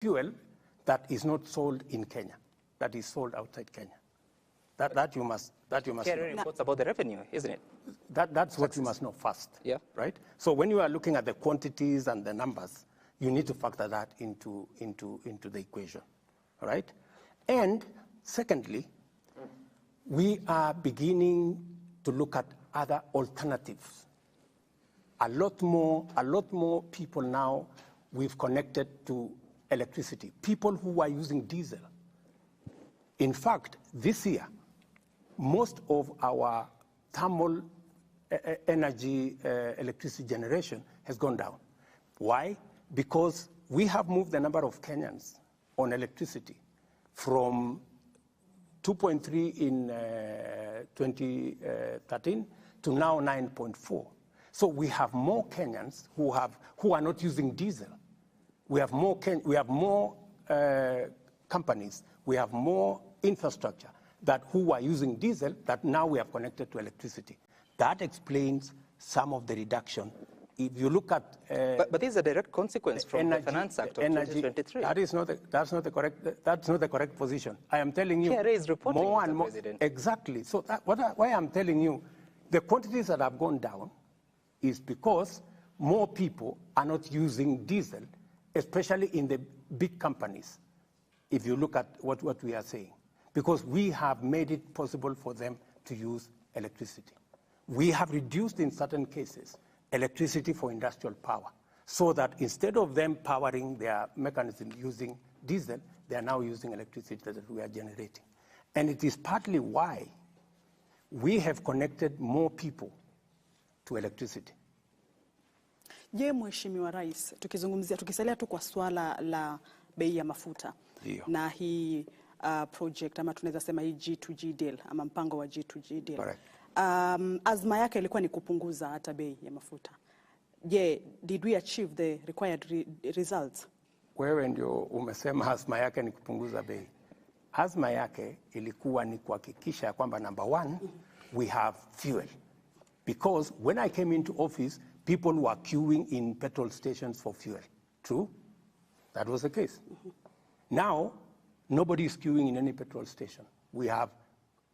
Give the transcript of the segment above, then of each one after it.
fuel that is not sold in Kenya, that is sold outside Kenya. That you must KRA reports about the revenue, isn't it? That's what you must know first. Yeah. Right? So when you are looking at the quantities and the numbers, you need to factor that into the equation. All right? And secondly, we are beginning to look at other alternatives. A lot more people now we've connected to electricity. People who are using diesel. In fact, this year, most of our thermal energy electricity generation has gone down. Why? Because we have moved the number of Kenyans on electricity from 2.3 in 2013 to now 9.4. So we have more Kenyans who are not using diesel. We have more companies, we have more infrastructure who are using diesel that now we have connected to electricity. That explains some of the reduction. If you look at but this is a direct consequence from the Finance Act of 2023. That's not the correct position. I am telling you KRA is reporting, more Mr. and more. President. Exactly. So why I'm telling you, the quantities that have gone down is because more people are not using diesel, especially in the big companies, if you look at what we are saying. Because we have made it possible for them to use electricity. We have reduced, in certain cases, electricity for industrial power, so that instead of them powering their mechanism using diesel, they are now using electricity that we are generating. And it is partly why we have connected more people to electricity. Je, Mheshimiwa Rais, tukisalia tu kwa swala la bei ya mafuta. Dio. Na hii project ama tunaweza sema hii G2G deal ama mpango wa G2G deal. Correct. Azma yake ilikuwa ni kupunguza hata bei ya mafuta. Je, did we achieve the required results? Wewe ndio umesema azma yake ni kupunguza bei. Azma yake ilikuwa ni kuhakikisha kwamba number one, we have fuel. Because when I came into office, people were queuing in petrol stations for fuel. True? That was the case. Now, nobody is queuing in any petrol station. We have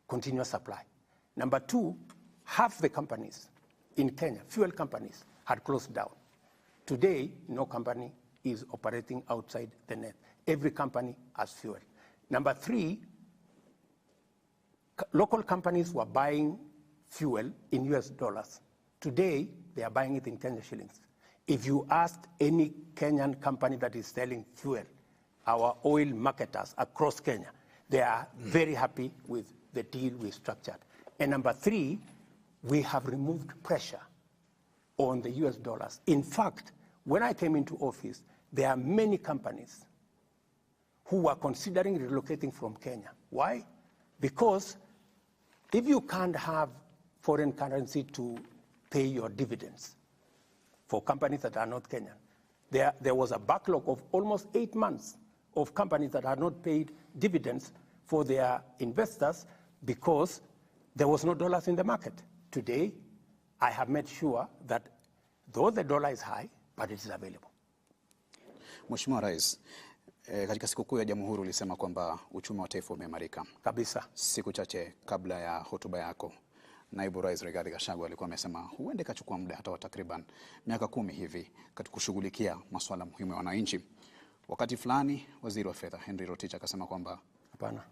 continuous supply. Number two, half the companies in Kenya, fuel companies, had closed down. Today, no company is operating outside the net. Every company has fuel. Number three, local companies were buying fuel in US dollars. Today, they are buying it in Kenya shillings. If you ask any Kenyan company that is selling fuel, our oil marketers across Kenya, they are very happy with the deal we structured. And number three, we have removed pressure on the US dollars. In fact, when I came into office, there are many companies who are considering relocating from Kenya. Why? Because if you can't have foreign currency to pay your dividends for companies that are not Kenyan, there was a backlog of almost 8 months of companies that had not paid dividends for their investors because there was no dollars in the market. Today, I have made sure that though the dollar is high, but it is available. Mheshimiwa Rais, katika siku kuu ya Jamhuri ulisema kwamba uchumi wa taifa umeimarika. Kabisa. Siku chache kabla ya hotuba yako, Naibu Rais Rigathi Gachagua alikuwa amesema huenda ikachukua muda hata wa takriban miaka 10 hivi katika kushughulikia masuala muhimu ya wananchi. Wakati fulani Waziri wa Fedha Henry Rotich akasema kwamba hapana.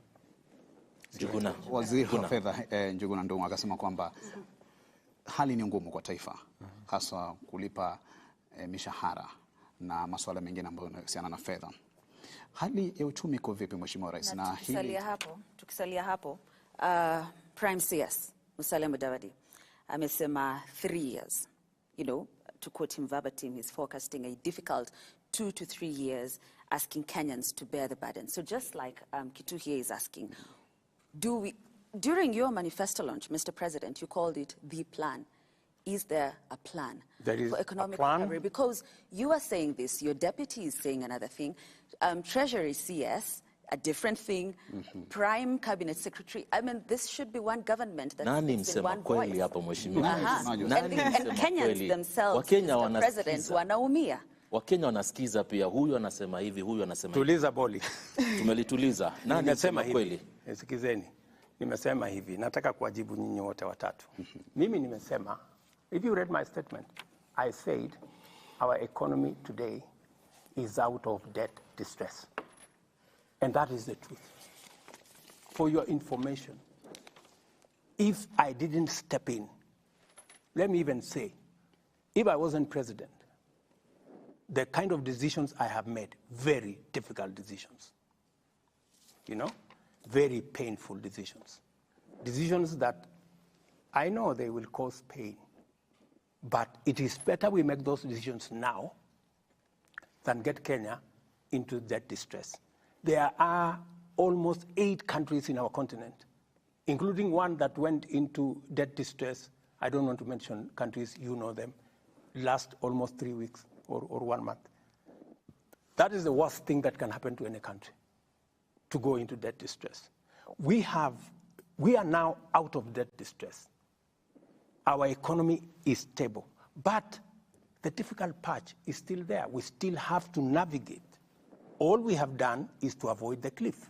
Waziri wa Fedha Njuguna Ndung'u akasema kwamba hali ni ngumu kwa taifa, hasa kulipa mishahara na masuala mengine ambayo yanahusiana na fedha. Hali ya uchumi iko vipi Mheshimiwa Rais? Na tukisalia hapo Prime CS Musalia Mudavadi amesema 3 years. You know, to quote him verbatim, he's forecasting a difficult 2 to 3 years, asking Kenyans to bear the burden. So just like Kitu here is asking, during your manifesto launch, Mr. President, you called it the plan. Is there a plan for economic recovery? Because you are saying this, your deputy is saying another thing, Treasury CS, a different thing, Prime Cabinet Secretary. I mean, this should be one government that speaks in one voice. And Kenyans themselves, Mr. President, wanaumia. Wakenya wanasikiza pia, huyu anasema hivi, huyu anasema hivi. Tuliza boli. Tumelituliza. Nani Nimesema anasema kweli? Sikizeni. Nimesema hivi, nataka kuwajibu nyinyi wote watatu. Mimi nimesema, if you read my statement, I said our economy today is out of debt distress. And that is the truth. For your information, if I didn't step in, let me even say, if I wasn't president, the kind of decisions I have made, very difficult decisions, you know, very painful decisions. Decisions that I know they will cause pain, but it is better we make those decisions now than get Kenya into debt distress. There are almost 8 countries in our continent, including one that went into debt distress. I don't want to mention countries, you know them, last almost 3 weeks or 1 month. That is the worst thing that can happen to any country, to go into debt distress. We are now out of debt distress. Our economy is stable, but the difficult part is still there. We still have to navigate. All we have done is to avoid the cliff,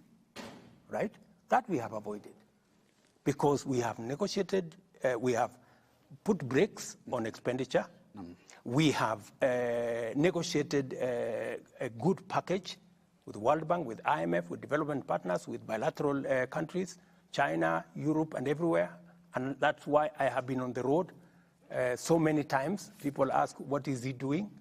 right? That we have avoided because we have negotiated, we have put brakes on expenditure. We have negotiated a good package with the World Bank, with IMF, with development partners, with bilateral countries, China, Europe, and everywhere. And that's why I have been on the road so many times. People ask, what is he doing?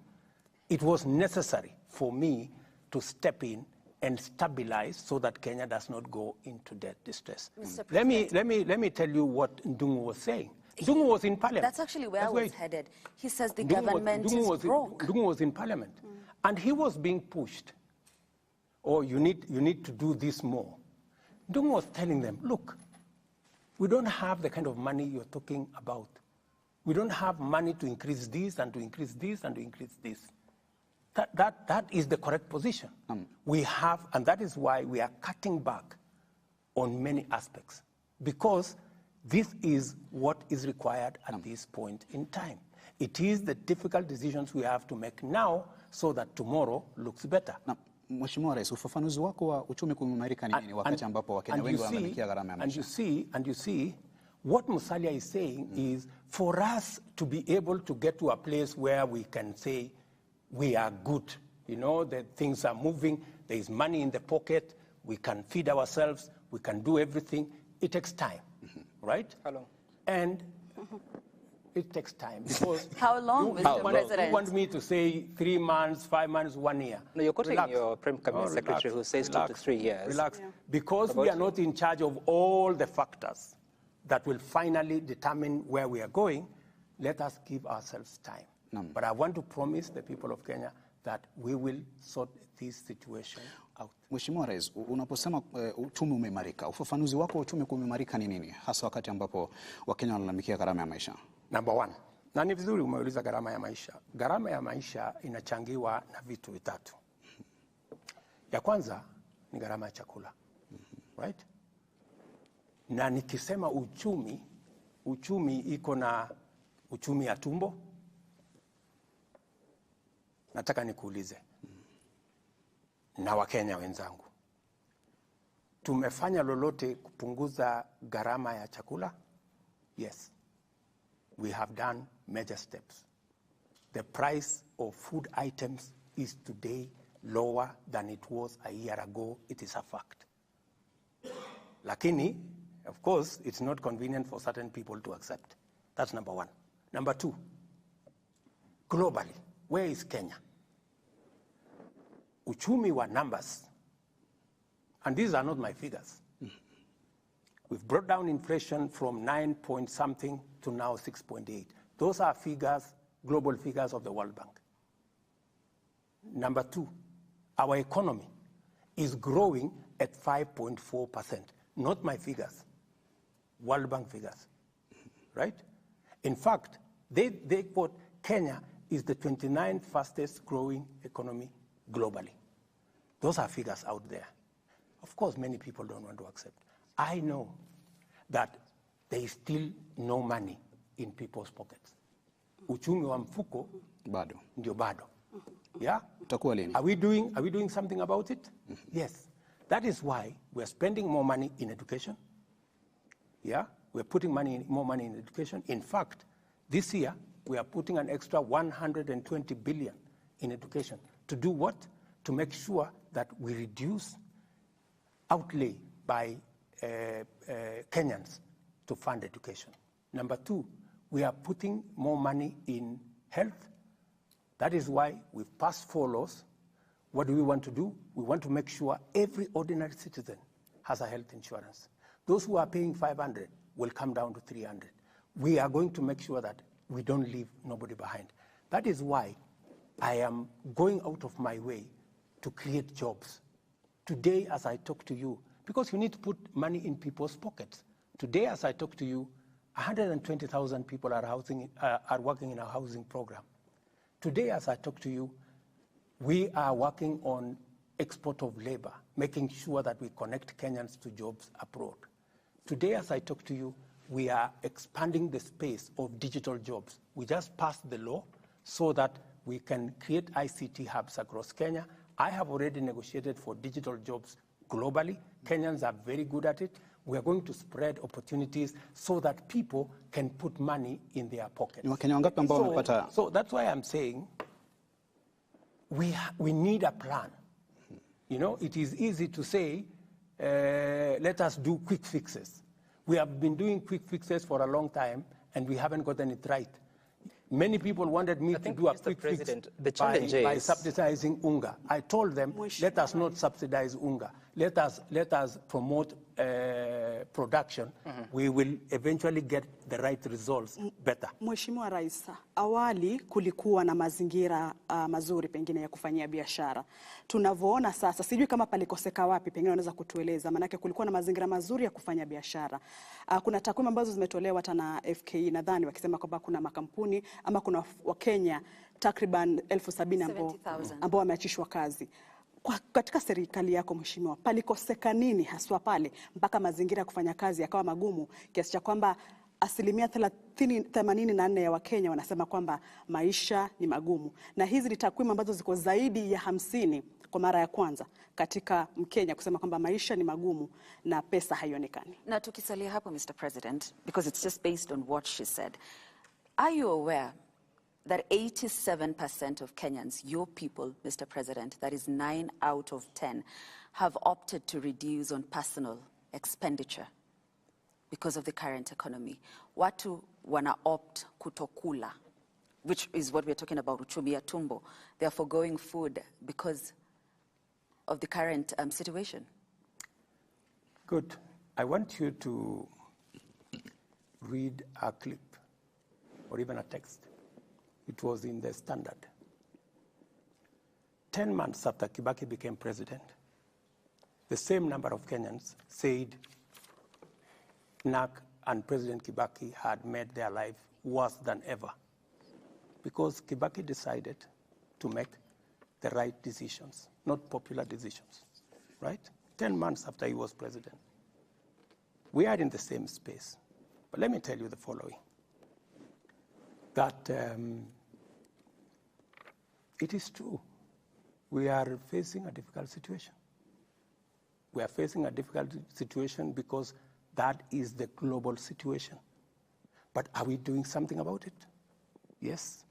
It was necessary for me to step in and stabilize so that Kenya does not go into debt distress. Let me tell you what Ndungu was saying. Ndungu was in parliament. That's actually where I was headed. He says the government is broke. Ndungu was in parliament, and he was being pushed. Oh, you need to do this more. Ndungu was telling them, look, we don't have the kind of money you're talking about. We don't have money to increase this and to increase this and to increase this. That is the correct position. We have, and that is why we are cutting back on many aspects, because this is what is required at this point in time. It is the difficult decisions we have to make now so that tomorrow looks better. Mheshimiwa Rais, ufafanuzi wako wa uchumi kuimarika ni nini wakati ambapo Wakenya wengi wanalalamikia gharama ya maisha? And you see, what Musalia is saying is for us to be able to get to a place where we can say we are good, you know, that things are moving, there is money in the pocket, we can feed ourselves, we can do everything. It takes time, right? How long? And it takes time because How long, Mr. President? You want me to say 3 months, 5 months, 1 year? No, you're quoting your Prime Cabinet Secretary who says 2 to 3 years. Relax. Yeah. Because we are not in charge of all the factors that will finally determine where we are going, let us give ourselves time. But I want to promise the people of Kenya that we will sort this situation out. Mheshimiwa Rais, unaposema uchumi umeimarika, ufafanuzi wako wa uchumi kuimarika ni nini, hasa wakati ambapo Wakenya wanalalamikia gharama ya maisha? Number 1, na ni vizuri umeuliza gharama ya maisha. Gharama ya maisha inachangiwa na vitu vitatu. Ya kwanza ni gharama ya chakula, right? Na nikisema uchumi iko na uchumi ya tumbo. Nataka nikuulize na Wakenya wenzangu, tumefanya lolote kupunguza gharama ya chakula? Yes, we have done major steps. The price of food items is today lower than it was a year ago. It is a fact. Lakini, of course, it's not convenient for certain people to accept. That's number 1. Number 2, globally, where is Kenya? Uchumi wa numbers, and these are not my figures. We've brought down inflation from 9 point something to now 6.8. Those are figures, global figures of the World Bank. Number 2, our economy is growing at 5.4%. Not my figures, World Bank figures, right? In fact, they quote Kenya is the 29th fastest growing economy globally. Those are figures out there. Of course, many people don't want to accept. I know that there is still no money in people's pockets. Uchumi wa mfuko bado ndio bado. Yeah? Utakuwa lini? Are we doing something about it? Yes. That is why we're spending more money in education. Yeah? We're putting more money in education. In fact, this year, we are putting an extra 120 billion in education. To do what? To make sure that we reduce outlay by Kenyans to fund education. Number two, we are putting more money in health. That is why we've passed 4 laws. What do we want to do? We want to make sure every ordinary citizen has a health insurance. Those who are paying 500 will come down to 300. We are going to make sure that we don't leave nobody behind. That is why I am going out of my way to create jobs. Today, as I talk to you, because you need to put money in people's pockets. Today, as I talk to you, 120,000 people are working in our housing program. Today, as I talk to you, we are working on export of labor, making sure that we connect Kenyans to jobs abroad. Today, as I talk to you, we are expanding the space of digital jobs. We just passed the law so that we can create ICT hubs across Kenya. I have already negotiated for digital jobs globally. Kenyans are very good at it. We are going to spread opportunities so that people can put money in their pockets. So that's why I'm saying we need a plan. You know, it is easy to say, let us do quick fixes. We have been doing quick fixes for a long time, and we haven't gotten it right. Many people wanted me to do a quick fix by subsidizing unga. I told them, let us not subsidize unga. Let us promote production. We will eventually get the right results better. Mheshimiwa Rais, awali kulikuwa na mazingira mazuri pengine ya kufanyia biashara. Tunavyoona sasa, sijui kama palikoseka wapi, pengine unaweza kutueleza, manake kulikuwa na mazingira mazuri ya kufanya biashara. Kuna takwimu ambazo zimetolewa hata na FKE nadhani wakisema kwamba kuna makampuni ama kuna Wakenya takriban 70,000 ambao wameachishwa kazi. Katika serikali yako mheshimiwa, palikoseka nini haswa pale mpaka mazingira ya kufanya kazi yakawa magumu kiasi cha kwamba 84% ya Wakenya wanasema kwamba maisha ni magumu, na hizi ni takwimu ambazo ziko zaidi ya 50 kwa mara ya kwanza katika Mkenya kusema kwamba maisha ni magumu na pesa haionekani. Na tukisalia hapo Mr. President, because it's just based on what she said, are you aware that 87% of Kenyans, your people, Mr. President, that is 9 out of 10, have opted to reduce on personal expenditure because of the current economy? Watu wana opt kutokula, which is what we're talking about, uchumi ya tumbo. They are foregoing food because of the current situation. Good. I want you to read a clip or even a text. It was in the Standard. 10 months after Kibaki became president, the same number of Kenyans said NAC and President Kibaki had made their life worse than ever because Kibaki decided to make the right decisions, not popular decisions, right? 10 months after he was president. We are in the same space. But let me tell you the following, that it is true. We are facing a difficult situation. We are facing a difficult situation because that is the global situation. But are we doing something about it? Yes,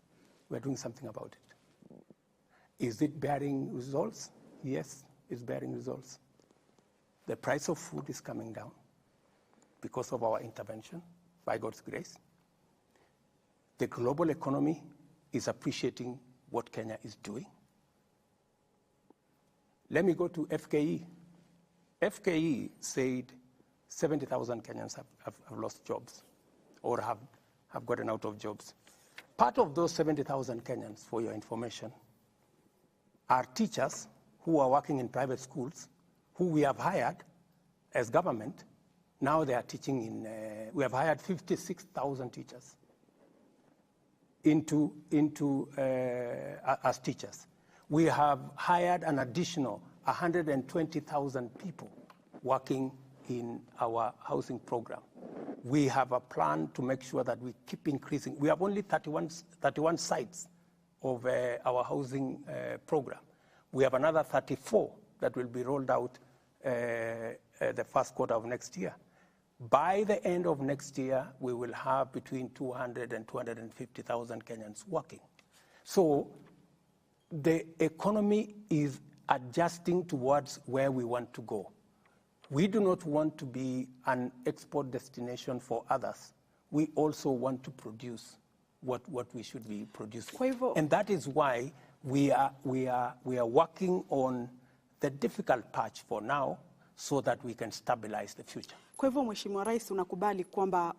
we're doing something about it. Is it bearing results? Yes, it's bearing results. The price of food is coming down because of our intervention, by God's grace. The global economy is appreciating what Kenya is doing. Let me go to FKE. FKE said 70,000 Kenyans have lost jobs or have gotten out of jobs. Part of those 70,000 Kenyans, for your information, are teachers who are working in private schools, who we have hired as government. Now they are teaching in, we have hired 56,000 teachers as teachers. We have hired an additional 120,000 people working in our housing program. We have a plan to make sure that we keep increasing. We have only 31 sites of our housing program. We have another 34 that will be rolled out the first quarter of next year. By the end of next year, we will have between 200 and 250,000 Kenyans working. So the economy is adjusting towards where we want to go. We do not want to be an export destination for others. We also want to produce what we should be producing. And that is why we are working on the difficult patch for now so that we can stabilize the future. Kwa hivyo Mheshimiwa Rais, unakubali kwamba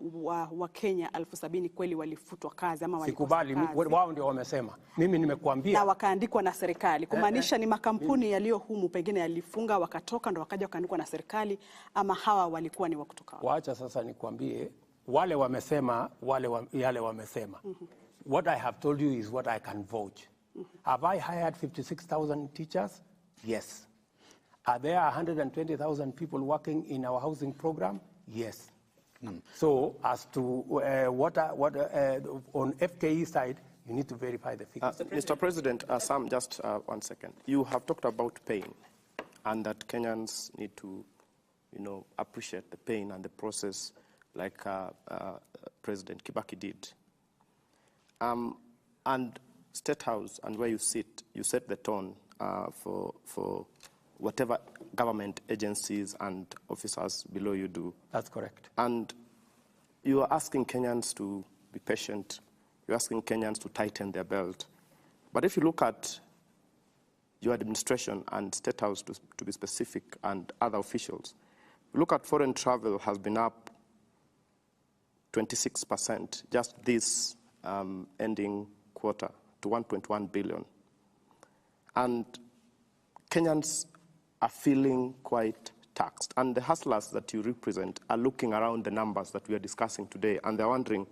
Wakenya 70,000 kweli walifutwa kazi ama walikosa kazi? Sikubali, wao ndio wamesema. Mimi nimekuambia. Na wakaandikwa na serikali. Kumaanisha ni makampuni yaliyo humu pengine yalifunga wakatoka ndo wakaja wakaandikwa na serikali, ama hawa walikuwa ni wa kutoka? Waacha sasa nikwambie, wale wamesema, yale wamesema. What I have told you is what I can vouch. Have I hired 56,000 teachers? Yes. Are there 120,000 people working in our housing program? Yes. So as to what on FKE side, you need to verify the figures. Mr. President, Sam, just 1 second. You have talked about pain and that Kenyans need to, appreciate the pain and the process like President Kibaki did. And State House and where you sit, you set the tone for whatever government agencies and officers below you do. That's correct. And you are asking Kenyans to be patient. You're asking Kenyans to tighten their belt. But if you look at your administration and State House, to be specific, and other officials, look at foreign travel has been up 26% just this ending quarter to 1.1 billion. And Kenyans are feeling quite taxed. And the hustlers that you represent are looking around the numbers that we are discussing today, and they're wondering,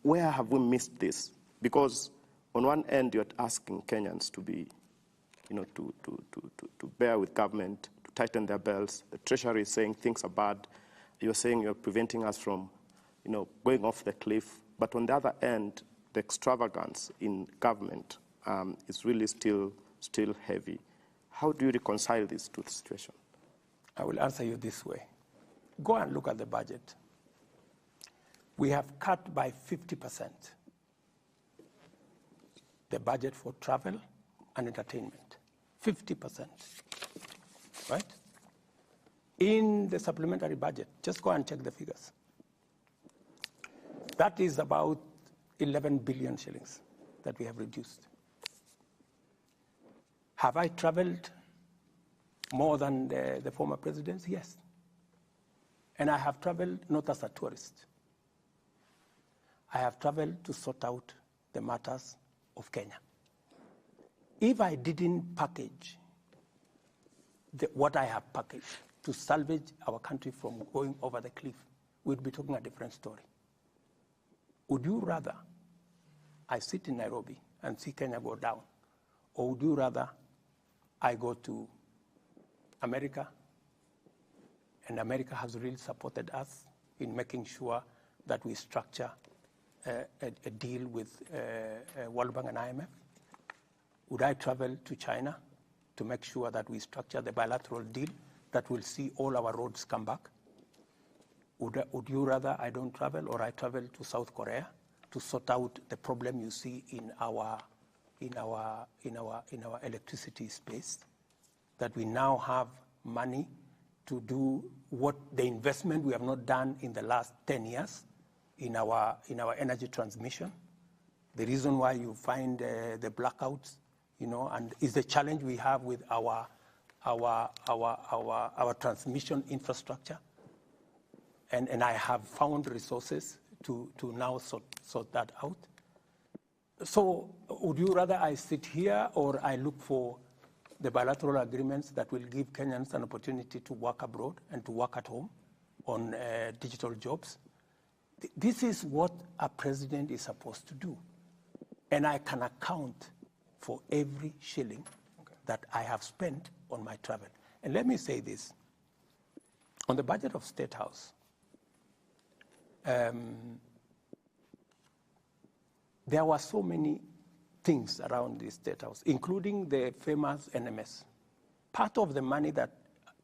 where have we missed this? Because on one end, you're asking Kenyans to be, to bear with government, to tighten their belts. The Treasury is saying things are bad. You're saying you're preventing us from, going off the cliff. But on the other end, the extravagance in government is really still heavy. How do you reconcile these two situations? I will answer you this way. Go and look at the budget. We have cut by 50% the budget for travel and entertainment. 50%, right? In the supplementary budget, just go and check the figures. That is about 11 billion shillings that we have reduced. Have I traveled more than the former presidents? Yes. And I have traveled not as a tourist. I have traveled to sort out the matters of Kenya. If I didn't package what I have packaged to salvage our country from going over the cliff, we'd be talking a different story. Would you rather I sit in Nairobi and see Kenya go down, or would you rather I go to America, and America has really supported us in making sure that we structure a deal with World Bank and IMF? Would I travel to China to make sure that we structure the bilateral deal that will see all our roads come back? Would you rather I don't travel, or I travel to South Korea to sort out the problem you see in our electricity space? That we now have money to do what the investment we have not done in the last 10 years in our energy transmission. The reason why you find the blackouts, and is the challenge we have with our transmission infrastructure. And I have found resources to now sort that out. So would you rather I sit here, or I look for the bilateral agreements that will give Kenyans an opportunity to work abroad and to work at home on digital jobs? This is what a president is supposed to do. And I can account for every shilling that I have spent on my travel. And let me say this. On the budget of State House, there were so many things around the State House, including the famous NMS. Part of the money that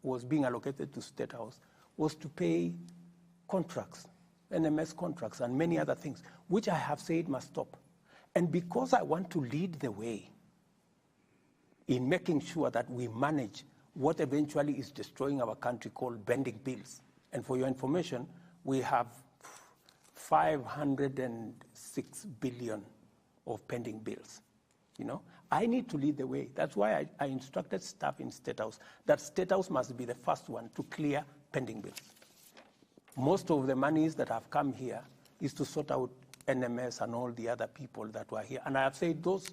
was being allocated to State House was to pay contracts, NMS contracts, and many other things, which I have said must stop. And because I want to lead the way in making sure that we manage what eventually is destroying our country called bending bills. And for your information, we have 506 billion of pending bills. You know, I need to lead the way. That's why I instructed staff in State House that State House must be the first one to clear pending bills. Most of the monies that have come here is to sort out NMS and all the other people that were here. And I have said those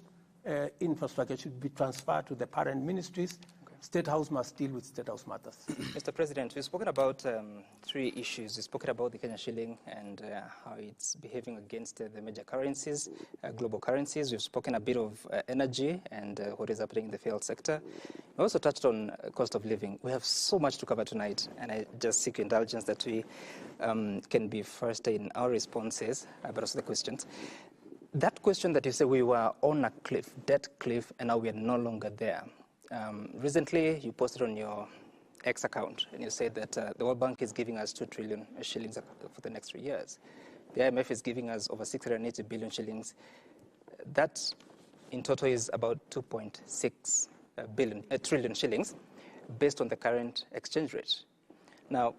infrastructure should be transferred to the parent ministries. Okay. State House must deal with State House matters. Mr. President, we've spoken about three issues. We've spoken about the Kenyan shilling and how it's behaving against the major currencies, global currencies. We've spoken a bit of energy and what is happening in the field sector. We also touched on cost of living. We have so much to cover tonight, and I just seek your indulgence that we can be first in our responses, but also the questions. That question that you say we were on a cliff, debt cliff, and now we are no longer there. Recently, you posted on your X account, and you said that the World Bank is giving us 2 trillion shillings for the next 3 years. The IMF is giving us over 680 billion shillings. That, in total, is about 2.6 trillion shillings, based on the current exchange rate. Now,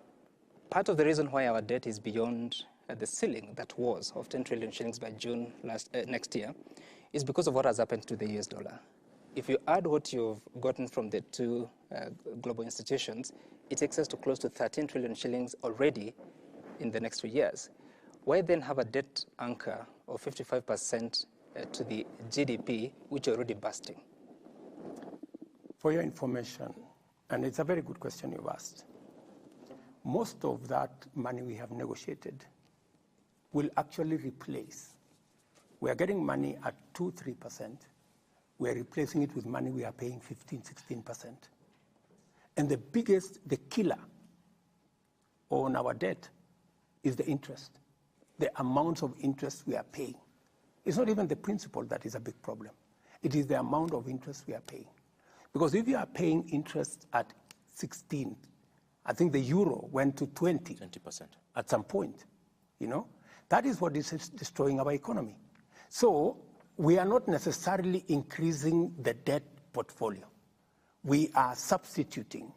part of the reason why our debt is beyond the ceiling that was of 10 trillion shillings by June next year is because of what has happened to the US dollar. If you add what you've gotten from the two global institutions, it takes us to close to 13 trillion shillings already in the next 3 years. Why then have a debt anchor of 55% to the GDP, which you're already busting? For your information, and it's a very good question you've asked, most of that money we have negotiated will actually replace. We are getting money at 2-3%. We are replacing it with money we are paying 15-16%. And the killer on our debt is the interest, the amounts of interest we are paying. It's not even the principal that is a big problem. It is the amount of interest we are paying. Because if you are paying interest at 16, I think the euro went to 20% at some point, you know? That is what is destroying our economy. So we are not necessarily increasing the debt portfolio. We are substituting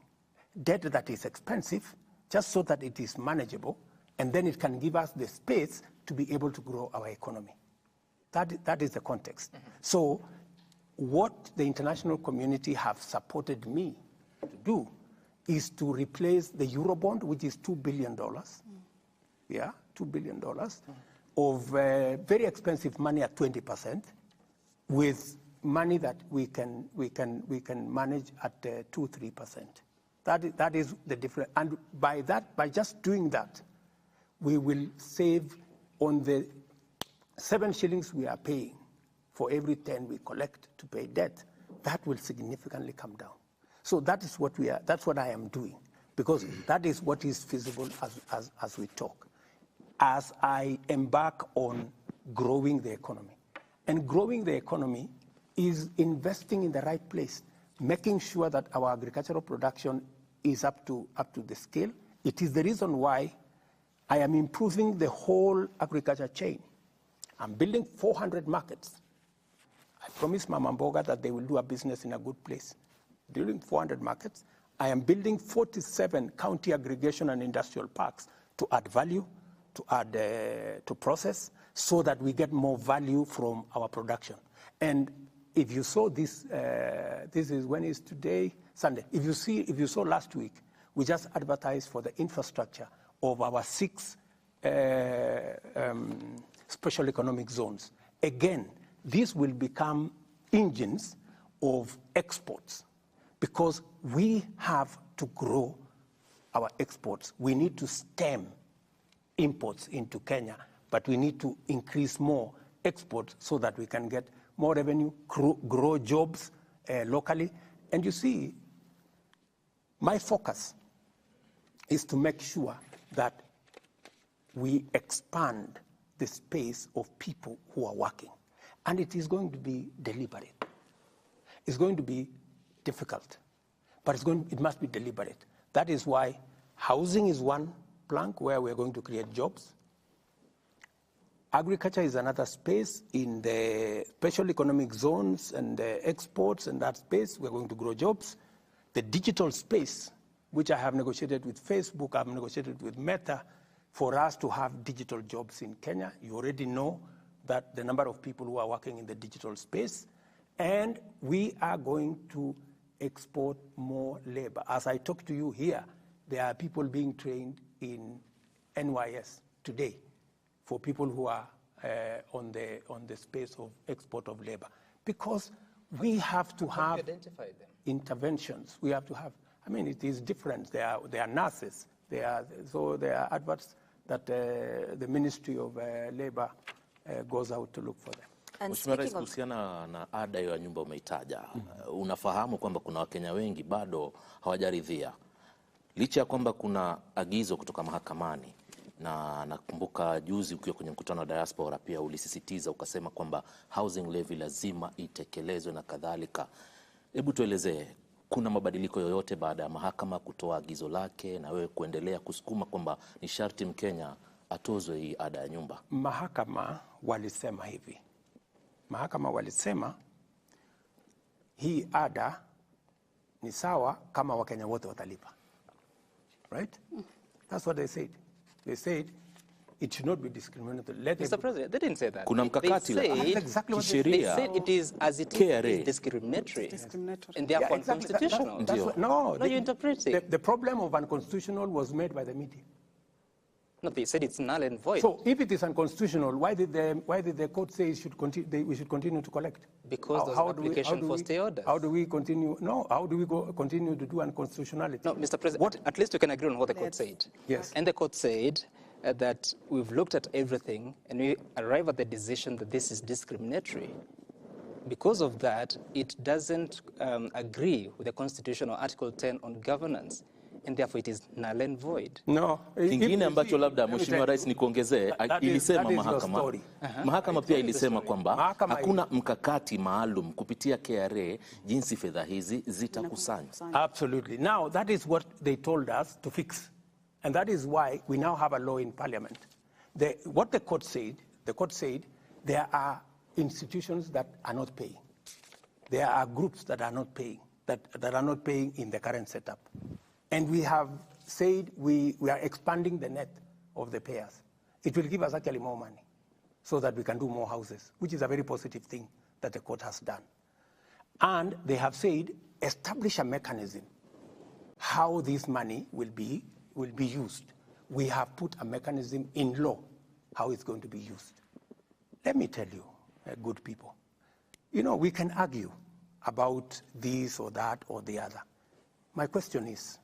debt that is expensive just so that it is manageable, and then it can give us the space to be able to grow our economy. That is the context. Mm-hmm. So what the international community have supported me to do is to replace the Eurobond, which is $2 billion. Yeah, $2 billion of very expensive money at 20%, with money that we can manage at 2-3%. That is the difference. And by just doing that, we will save on the 7 shillings we are paying for every 10 we collect to pay debt. That will significantly come down. So that is what that's what I am doing, because that is what is feasible as we talk, as I embark on growing the economy. And growing the economy is investing in the right place, making sure that our agricultural production is up to the scale. It is the reason why I am improving the whole agriculture chain. I'm building 400 markets. I promised Mama Mboga that they will do a business in a good place. Building 400 markets. I am building 47 county aggregation and industrial parks to add value, to add to process, so that we get more value from our production. And if you saw this, this is when is today? Sunday. If you saw last week, we just advertised for the infrastructure of our 6 special economic zones. Again, these will become engines of exports, because we have to grow our exports. We need to stem imports into Kenya, but we need to increase more exports so that we can get more revenue, grow jobs locally. And you see, my focus is to make sure that we expand the space of people who are working. And it is going to be deliberate. It's going to be difficult, but it must be deliberate. That is why housing is one plank where we're going to create jobs. Agriculture is another space in the special economic zones and the exports, and that space we're going to grow jobs. The digital space, which I have negotiated with Facebook, I've negotiated with Meta, for us to have digital jobs in Kenya. You already know that the number of people who are working in the digital space, and we are going to export more labor. As I talk to you here, there are people being trained in NYS today for people who are on the space of export of labor. Because we have to have interventions. We have to have, I mean, it is different. They are nurses. So there are adverts that the Ministry of Labor goes out to look for them. Mheshimiwa Rais, kuhusiana na ada ya nyumba umeitaja, unafahamu kwamba kuna Wakenya wengi bado hawajaridhia, licha ya kwamba kuna agizo kutoka mahakamani, na nakumbuka juzi ukiwa kwenye mkutano wa diaspora pia ulisisitiza ukasema kwamba housing levy lazima itekelezwe na kadhalika. Hebu tuelezee, kuna mabadiliko yoyote baada ya mahakama kutoa agizo lake na wewe kuendelea kusukuma kwamba ni sharti Mkenya atozwe hii ada ya nyumba? Mahakama walisema hivi. Mahakama walisema hii ada ni sawa kama Wakenya wote watalipa. Right? That's what they said. They said it should not be discriminatory. Mr. President, they didn't say that. Kuna mkakati they said it is as it is discriminatory. And therefore unconstitutional. No, you interpret it. The problem of unconstitutional was made by the media. No, they said it's null and void. So if it is unconstitutional, why did the court say we should continue to collect? Because there's an application for stay orders. How do we continue? No, how do we continue to do unconstitutionality? No, Mr. President, at least we can agree on what the court said. Yes. And the court said that we've looked at everything and we arrive at the decision that this is discriminatory. Because of that, it doesn't agree with the constitutional Article 10 on governance. And therefore it is null and void. No. Kingine ambacho labda Mheshimiwa Rais nikuongezee, ilisema mahakama pia ilisema kwamba hakuna mkakati maalum kupitia KRA jinsi fedha hizi zitakusanywa. Absolutely. Now that is what they told us to fix. And that is why we now have a law in Parliament. What the court said there are institutions that are not paying. There are groups that are not paying, that are not paying in the current setup. And we have said we are expanding the net of the payers. It will give us actually more money so that we can do more houses, which is a very positive thing that the court has done. And they have said, establish a mechanism how this money will be used. We have put a mechanism in law how it's going to be used. Let me tell you, good people, you know, we can argue about this or that or the other. My question is,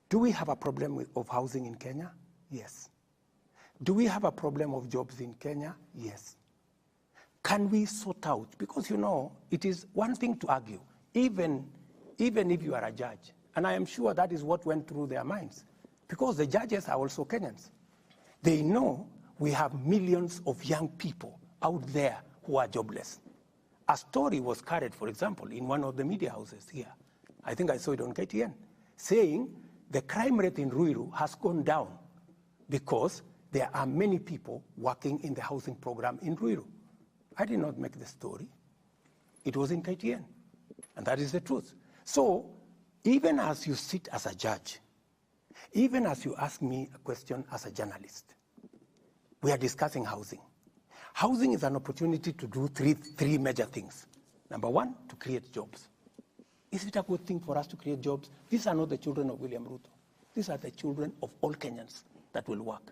do we have a problem of housing in Kenya? Yes. Do we have a problem of jobs in Kenya? Yes. Can we sort out? Because, you know, it is one thing to argue, even if you are a judge. And I am sure that is what went through their minds. Because the judges are also Kenyans. They know we have millions of young people out there who are jobless. A story was carried, for example, in one of the media houses here. I think I saw it on KTN, saying the crime rate in Ruiru has gone down because there are many people working in the housing program in Ruiru. I did not make the story. It was in KTN, and that is the truth. So even as you sit as a judge, even as you ask me a question as a journalist, we are discussing housing. Housing is an opportunity to do three major things. Number one, to create jobs. Is it a good thing for us to create jobs? These are not the children of William Ruto. These are the children of all Kenyans that will work.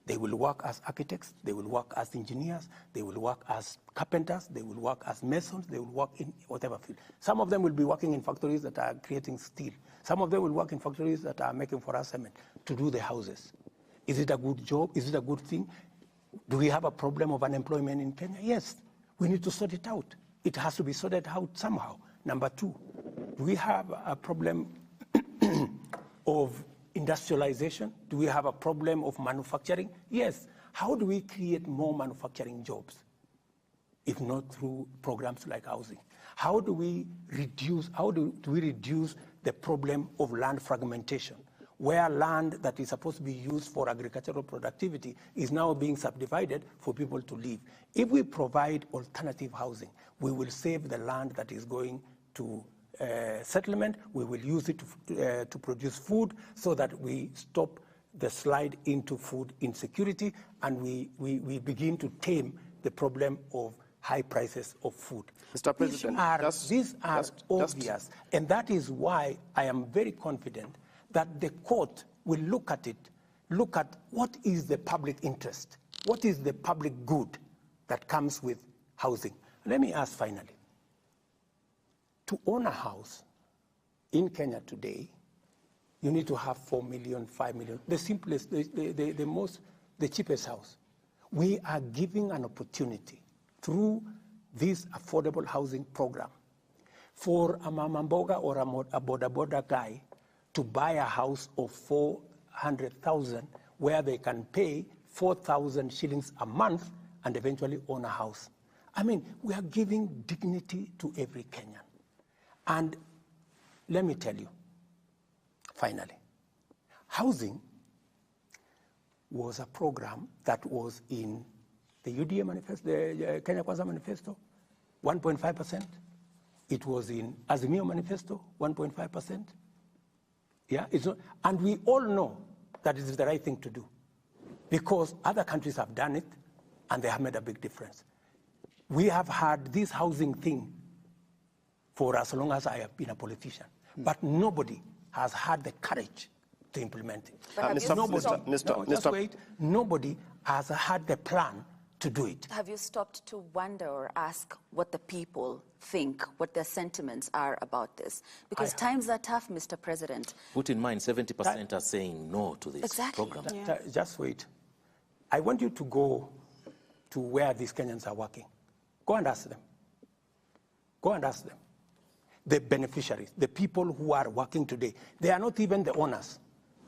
They will work as architects, they will work as engineers, they will work as carpenters, they will work as masons, they will work in whatever field. Some of them will be working in factories that are creating steel. Some of them will work in factories that are making for us cement to do the houses. Is it a good job? Is it a good thing? Do we have a problem of unemployment in Kenya? Yes. We need to sort it out. It has to be sorted out somehow. Number two, do we have a problem of industrialization? Do we have a problem of manufacturing? Yes. How do we create more manufacturing jobs? if not through programs like housing? How do we reduce the problem of land fragmentation, where land that is supposed to be used for agricultural productivity is now being subdivided for people to live? If we provide alternative housing, we will save the land that is going to settlement. We will use it to produce food so that we stop the slide into food insecurity, and we begin to tame the problem of high prices of food. Mr. President, these are obvious, and that is why I am very confident that the court will look at what is the public interest, what is the public good that comes with housing. Let me ask finally, to own a house in Kenya today, you need to have 4 million, 5 million, the simplest, the cheapest house. We are giving an opportunity through this affordable housing program for a mamamboga or a boda guy to buy a house of 400,000 where they can pay 4,000 shillings a month and eventually own a house. I mean, we are giving dignity to every Kenyan. And let me tell you, finally, housing was a program that was in the UDA manifesto, the Kenya Kwanza manifesto, 1.5%. It was in Azimio manifesto, 1.5%. Yeah, and we all know that it is the right thing to do because other countries have done it and they have made a big difference. We have had this housing thing for as long as I have been a politician, but nobody has had the courage to implement it. Nobody has had the plan to do it. Have you stopped to wonder or ask what the people think, what their sentiments are about this? Because times are tough, Mr. President. Put in mind, 70% are saying no to this program. Yeah. Just wait. I want you to go to where these Kenyans are working. Go and ask them. Go and ask them. The beneficiaries, the people who are working today, they are not even the owners.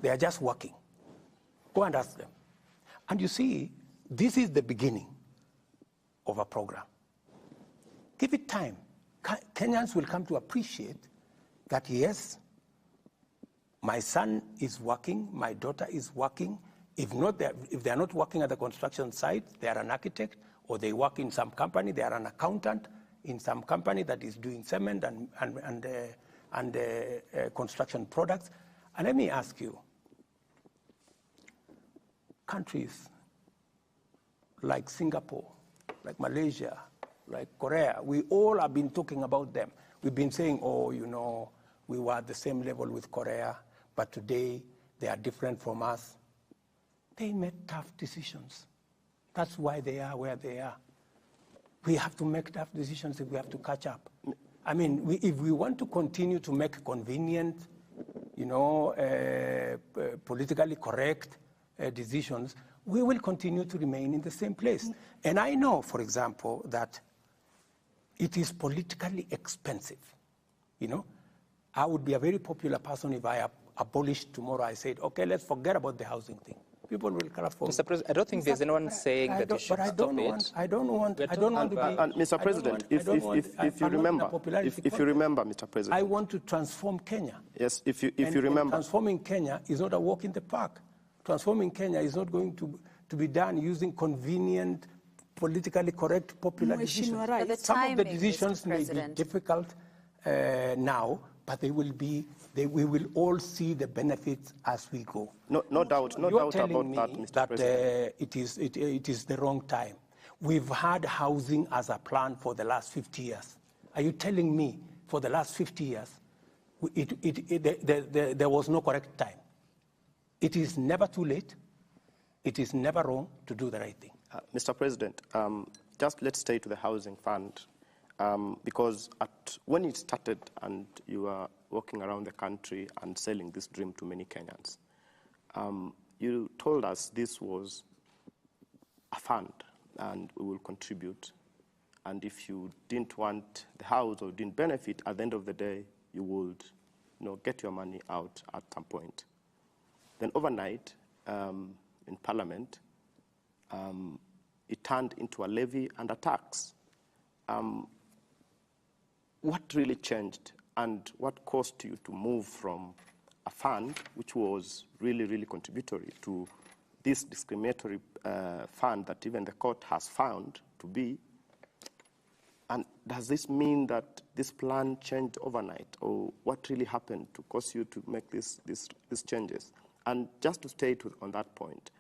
They are just working. Go and ask them. And you see, this is the beginning of a program. Give it time. Kenyans will come to appreciate that, yes, my son is working, my daughter is working. If they are not working at the construction site, they are an architect, or they work in some company, they are an accountant in some company that is doing cement and construction products. And let me ask you, countries like Singapore, like Malaysia, like Korea, we all have been talking about them. We've been saying, oh, you know, we were at the same level with Korea, but today they are different from us. They made tough decisions. That's why they are where they are. We have to make tough decisions if we have to catch up. I mean, if we want to continue to make convenient, you know, politically correct decisions, we will continue to remain in the same place. And I know, for example, that it is politically expensive. You know, I would be a very popular person if I abolished tomorrow. I said, okay, let's forget about the housing thing. People will clap for me. Mr. President, I don't think there's anyone saying that you should stop it. I don't want to be. And Mr. President, if you remember, Mr. President, I want to transform Kenya. Yes, if you remember, transforming Kenya is not a walk in the park. Transforming Kenya is not going to be done using convenient, politically correct, popular decisions. Some of the decisions may be difficult now, but we will all see the benefits as we go. No doubt about that, Mr. President. It is the wrong time. We've had housing as a plan for the last 50 years. Are you telling me for the last 50 years there was no correct time? It is never too late. It is never wrong to do the right thing. Mr. President, just let's stay to the housing fund. Because when it started and you were walking around the country and selling this dream to many Kenyans, you told us this was a fund and we will contribute. And if you didn't want the house or didn't benefit, at the end of the day, you would get your money out at some point. Then overnight, in Parliament, it turned into a levy and a tax. what really changed and what caused you to move from a fund which was really, really contributory to this discriminatory fund that even the court has found to be? And does this mean that this plan changed overnight, or what really happened to cause you to make these changes? And just to stay on that point,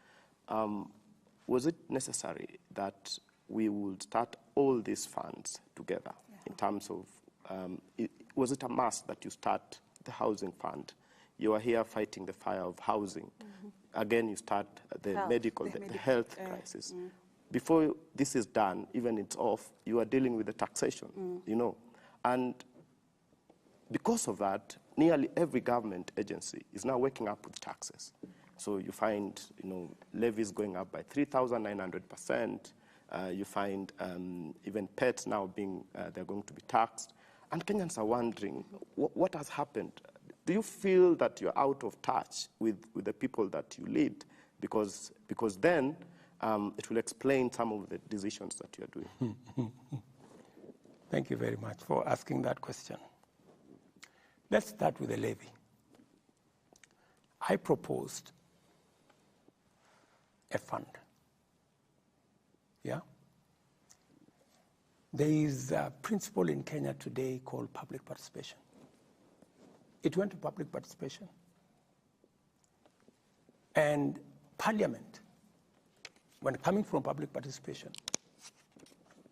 was it necessary that we would start all these funds together in terms of, was it a must that you start the housing fund? You are here fighting the fire of housing. Again, you start the health crisis. Before this is done, even it's off, you are dealing with the taxation, you know. And because of that, nearly every government agency is now waking up with taxes. So you find, you know, levies going up by 3,900%. You find even pets now being, they're going to be taxed. And Kenyans are wondering, what has happened? Do you feel that you're out of touch with the people that you lead? Because then it will explain some of the decisions that you're doing. Thank you very much for asking that question. Let's start with the levy. I proposed a fund. Yeah? There is a principle in Kenya today called public participation. It went to public participation. And Parliament, when coming from public participation,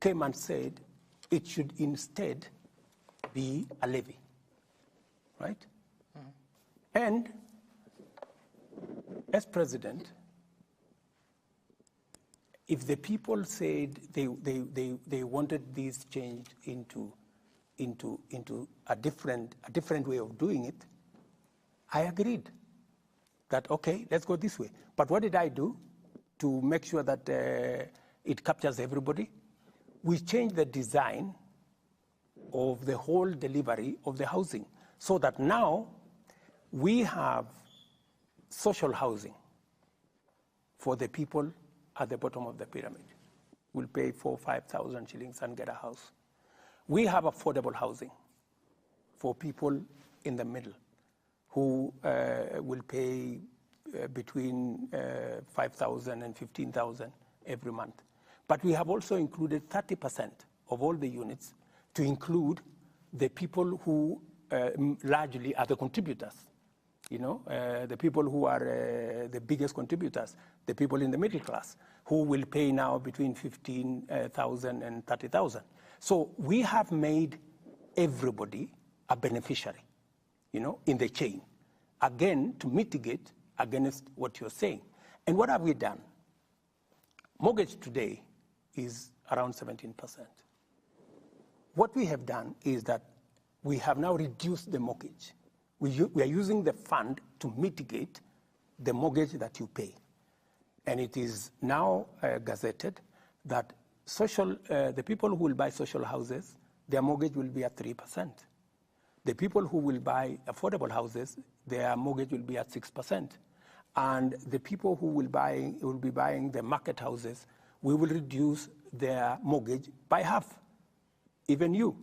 came and said it should instead be a levy, right? And as president, if the people said they wanted this changed into a different way of doing it, I agreed that, okay, let's go this way. But what did I do to make sure that it captures everybody? We changed the design of the whole delivery of the housing so that now we have social housing for the people at the bottom of the pyramid. We'll pay 4,000 or 5,000 shillings and get a house. We have affordable housing for people in the middle who will pay between 5,000 and 15,000 every month. But we have also included 30% of all the units to include the people who largely are the contributors. You know, the people who are the biggest contributors, the people in the middle class, who will pay now between 15,000 and 30,000. So we have made everybody a beneficiary, you know, in the chain, again, to mitigate against what you're saying. And what have we done? Mortgage today is around 17%. What we have done is that we have now reduced the mortgage. We are using the fund to mitigate the mortgage that you pay. And it is now gazetted that the people who will buy social houses, their mortgage will be at 3%. The people who will buy affordable houses, their mortgage will be at 6%. And the people who will be buying the market houses, we will reduce their mortgage by half. Even you.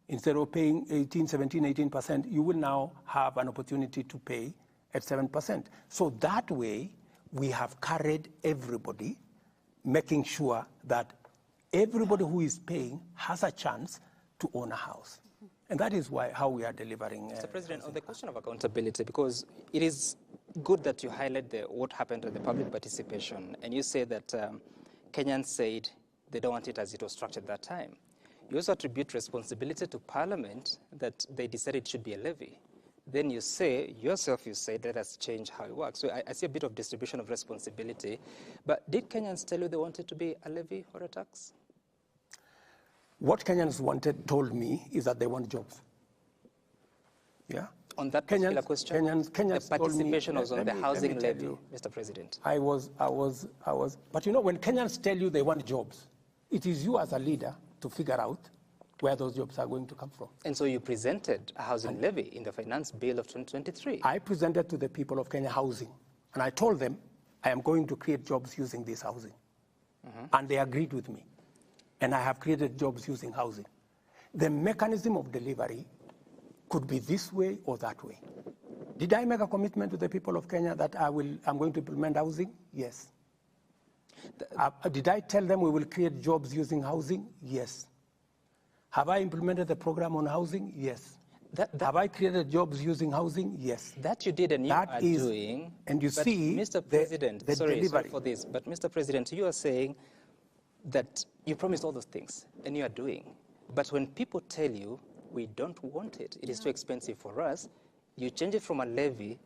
Instead of paying 18, 17, 18%, you will now have an opportunity to pay at 7%. So that way, we have carried everybody, making sure that everybody who is paying has a chance to own a house. And that is how we are delivering. Mr. President, on the question of accountability, because it is good that you highlight what happened at the public participation, and you say that Kenyans said they don't want it as it was structured at that time. You also attribute responsibility to Parliament that they decided it should be a levy. Then you say, yourself, you say, let us change how it works. So I see a bit of distribution of responsibility. But did Kenyans tell you they wanted to be a levy or a tax? What Kenyans told me is that they want jobs. Yeah? On that particular question, Kenyans the participation told me, was on the housing levy, Mr. President. But you know, when Kenyans tell you they want jobs, it is you as a leader to figure out where those jobs are going to come from. And so you presented a housing levy in the finance bill of 2023. I presented to the people of Kenya housing, and I told them I am going to create jobs using this housing. And they agreed with me. and I have created jobs using housing. The mechanism of delivery could be this way or that way. Did I make a commitment to the people of Kenya that I'm going to implement housing? Yes. Did I tell them we will create jobs using housing? Yes. Have I implemented the program on housing? Yes. Have I created jobs using housing? Yes. That you did and you are doing. And you see, Mr. President, sorry for this, but Mr. President, you are saying that you promised all those things and you are doing. But when people tell you, we don't want it, it is too expensive for us, you change it from a levy,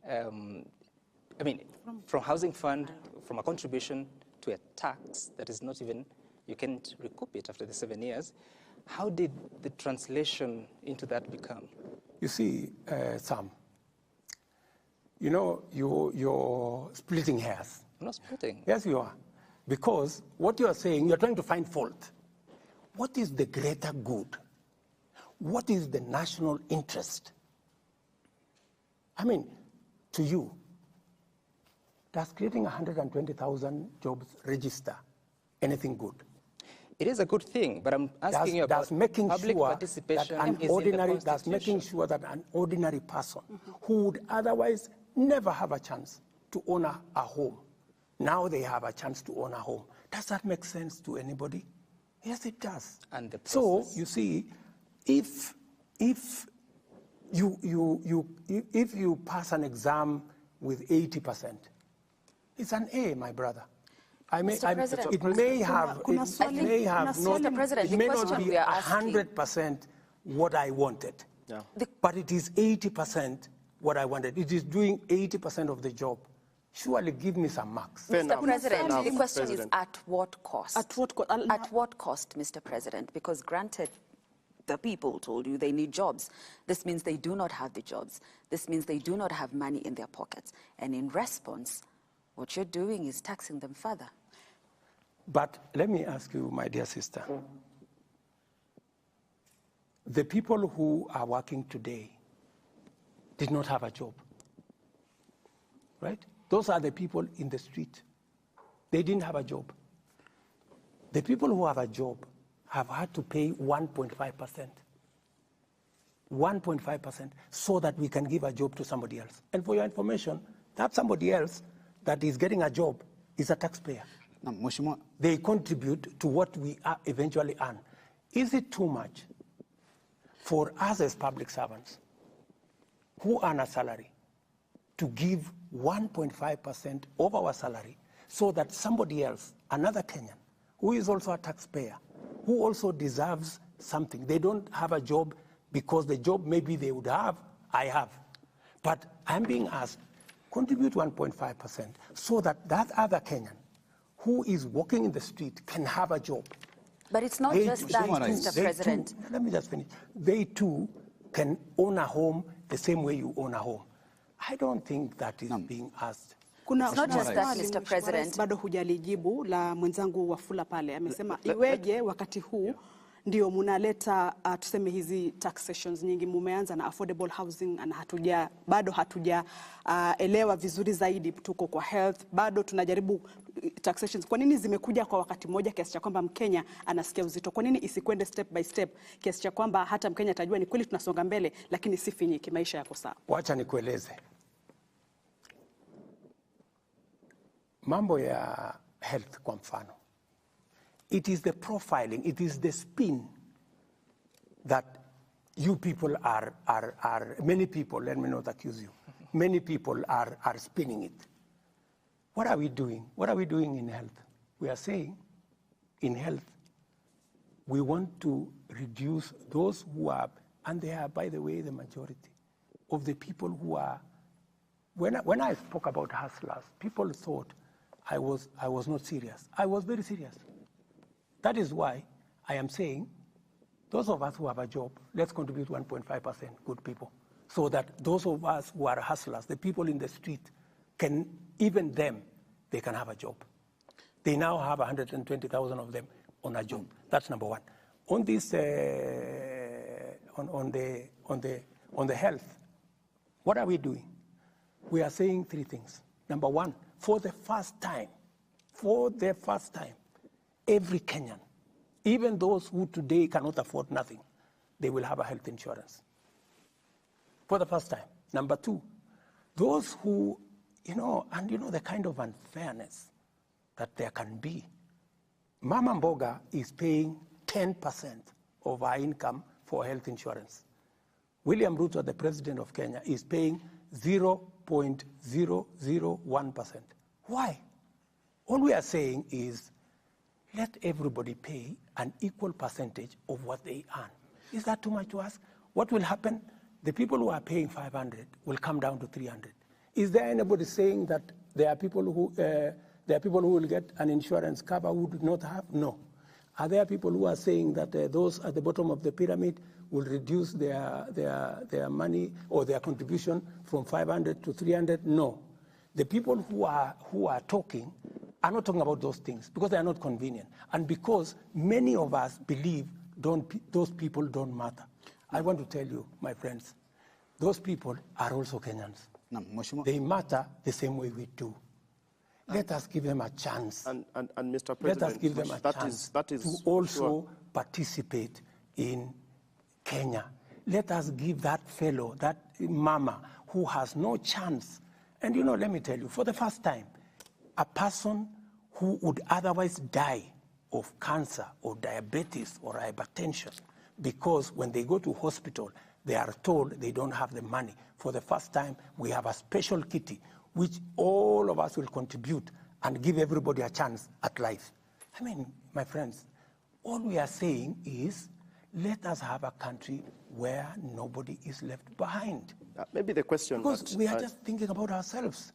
from housing fund, from a contribution to a tax that is not even, you can't recoup it after the 7 years. How did the translation into that become? You see, Sam, you know, you're splitting hairs. I'm not splitting. Yes, you are. Because what you are saying, you're trying to find fault. What is the greater good? What is the national interest? I mean, to you, does creating 120,000 jobs register anything good? It is a good thing, but I'm asking you about public participation in the Constitution. That's making sure that an ordinary person who would otherwise never have a chance to own a home, now they have a chance to own a home. Does that make sense to anybody? Yes, it does. And the process. So you see, if you pass an exam with 80%, it's an A, my brother. It may have not be 100% what I wanted, but it is 80% what I wanted. It is doing 80% of the job. Surely give me some marks. Mr. President, the question is at what cost? At what cost, Mr. President? Because granted, the people told you they need jobs. This means they do not have the jobs. This means they do not have money in their pockets. And in response, what you're doing is taxing them further. But let me ask you, my dear sister, the people who are working today did not have a job, right? Those are the people in the street. They didn't have a job. The people who have a job have had to pay 1.5%. 1.5% so that we can give a job to somebody else. And for your information, that somebody else that is getting a job is a taxpayer. They contribute to what we eventually earn. Is it too much for us as public servants who earn a salary to give 1.5% of our salary so that somebody else, another Kenyan, who is also a taxpayer, who also deserves something, they don't have a job because the job maybe they would have, I have. But I'm being asked, contribute 1.5% so that that other Kenyan who is walking in the street can have a job. But it's not just that, Mr. President. Let me just finish. They too can own a home the same way you own a home. I don't think that is being asked. It's not just that, Mr. President. Bado hujalijibu la mwenzangu Wafula pale. Amesema iweje wakati huu ndio munaleta tuseme hizi taxations nyingi, mumeanza na affordable housing na bado hatuja elewa vizuri zaidi, tuko kwa health, bado tunajaribu taxations. Kwa nini zimekuja kwa wakati mmoja kiasi cha kwamba Mkenya anasikia uzito? Kwa nini isikwende step by step kiasi cha kwamba hata Mkenya atajua ni kweli tunasonga mbele lakini si finyiki, maisha yako sawa? Wacha nikueleze. Mambo ya health kwa mfano. It is the profiling, it is the spin that you people many people, let me not accuse you, many people are spinning it. What are we doing? What are we doing in health? We are saying in health, we want to reduce those who are, and they are, by the way, the majority of the people who are, when I spoke about hustlers, people thought I was not serious. I was very serious. That is why I am saying, those of us who have a job, let's contribute 1.5%, good people, so that those of us who are hustlers, the people in the street, can, even them, they can have a job. They now have 120,000 of them on a job. That's number one. On this, on the health, what are we doing? We are saying three things. Number one, for the first time, every Kenyan Even those who today cannot afford nothing, they will have a health insurance for the first time. Number two, those who, the kind of unfairness that there can be. Mama Mboga is paying 10% of our income for health insurance. William Ruto, the president of Kenya, is paying 0.001%. Why? All we are saying is let everybody pay an equal percentage of what they earn. Is that too much to ask? What will happen? The people who are paying 500 will come down to 300. Is there anybody saying that there are people who will get an insurance cover who do not have? No. Are there people who are saying that those at the bottom of the pyramid will reduce their money or their contribution from 500 to 300? No. The people who are talking are not talking about those things because they are not convenient and because many of us believe those people don't matter. I want to tell you, my friends, those people are also Kenyans. They matter the same way we do. Let us give them a chance. And Mr. President, let us give them a chance to also participate in Kenya. Let us give that fellow, that mama who has no chance. And let me tell you, for the first time, a person who would otherwise die of cancer or diabetes or hypertension, because when they go to hospital, they are told they don't have the money. For the first time, we have a special kitty which all of us will contribute and give everybody a chance at life. I mean, my friends, all we are saying is let us have a country where nobody is left behind. Maybe the question... Because we are just thinking about ourselves.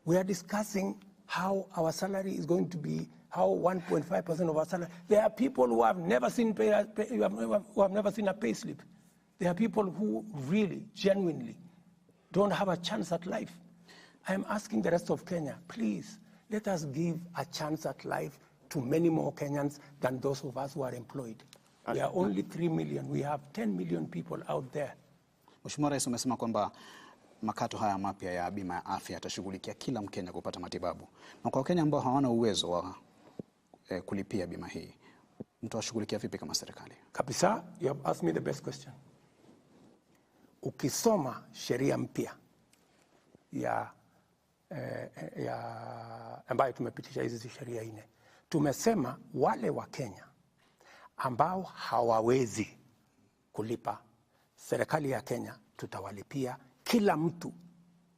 We are discussing how our salary is going to be, how 1.5% of our salary... There are people who have never seen a pay slip. There are people who really, genuinely don't have a chance at life. I am asking the rest of Kenya, please, let us give a chance at life to many more Kenyans than those of us who are employed. We are only 3 million. We have 10 million people out there. Mheshimiwa Rais, umesema kwamba makato haya mapya ya bima ya afya yatashughulikia kila Mkenya kupata matibabu. Na kwa Wakenya ambao hawana uwezo wa kulipia bima hii, mtawashughulikia vipi kama serikali? Kabisa, you have asked me the best question. Ukisoma sheria mpya ambayo tumepitisha hizi sheria 4, tumesema wale wa Kenya ambao hawawezi kulipa, serikali ya Kenya tutawalipia. Kila mtu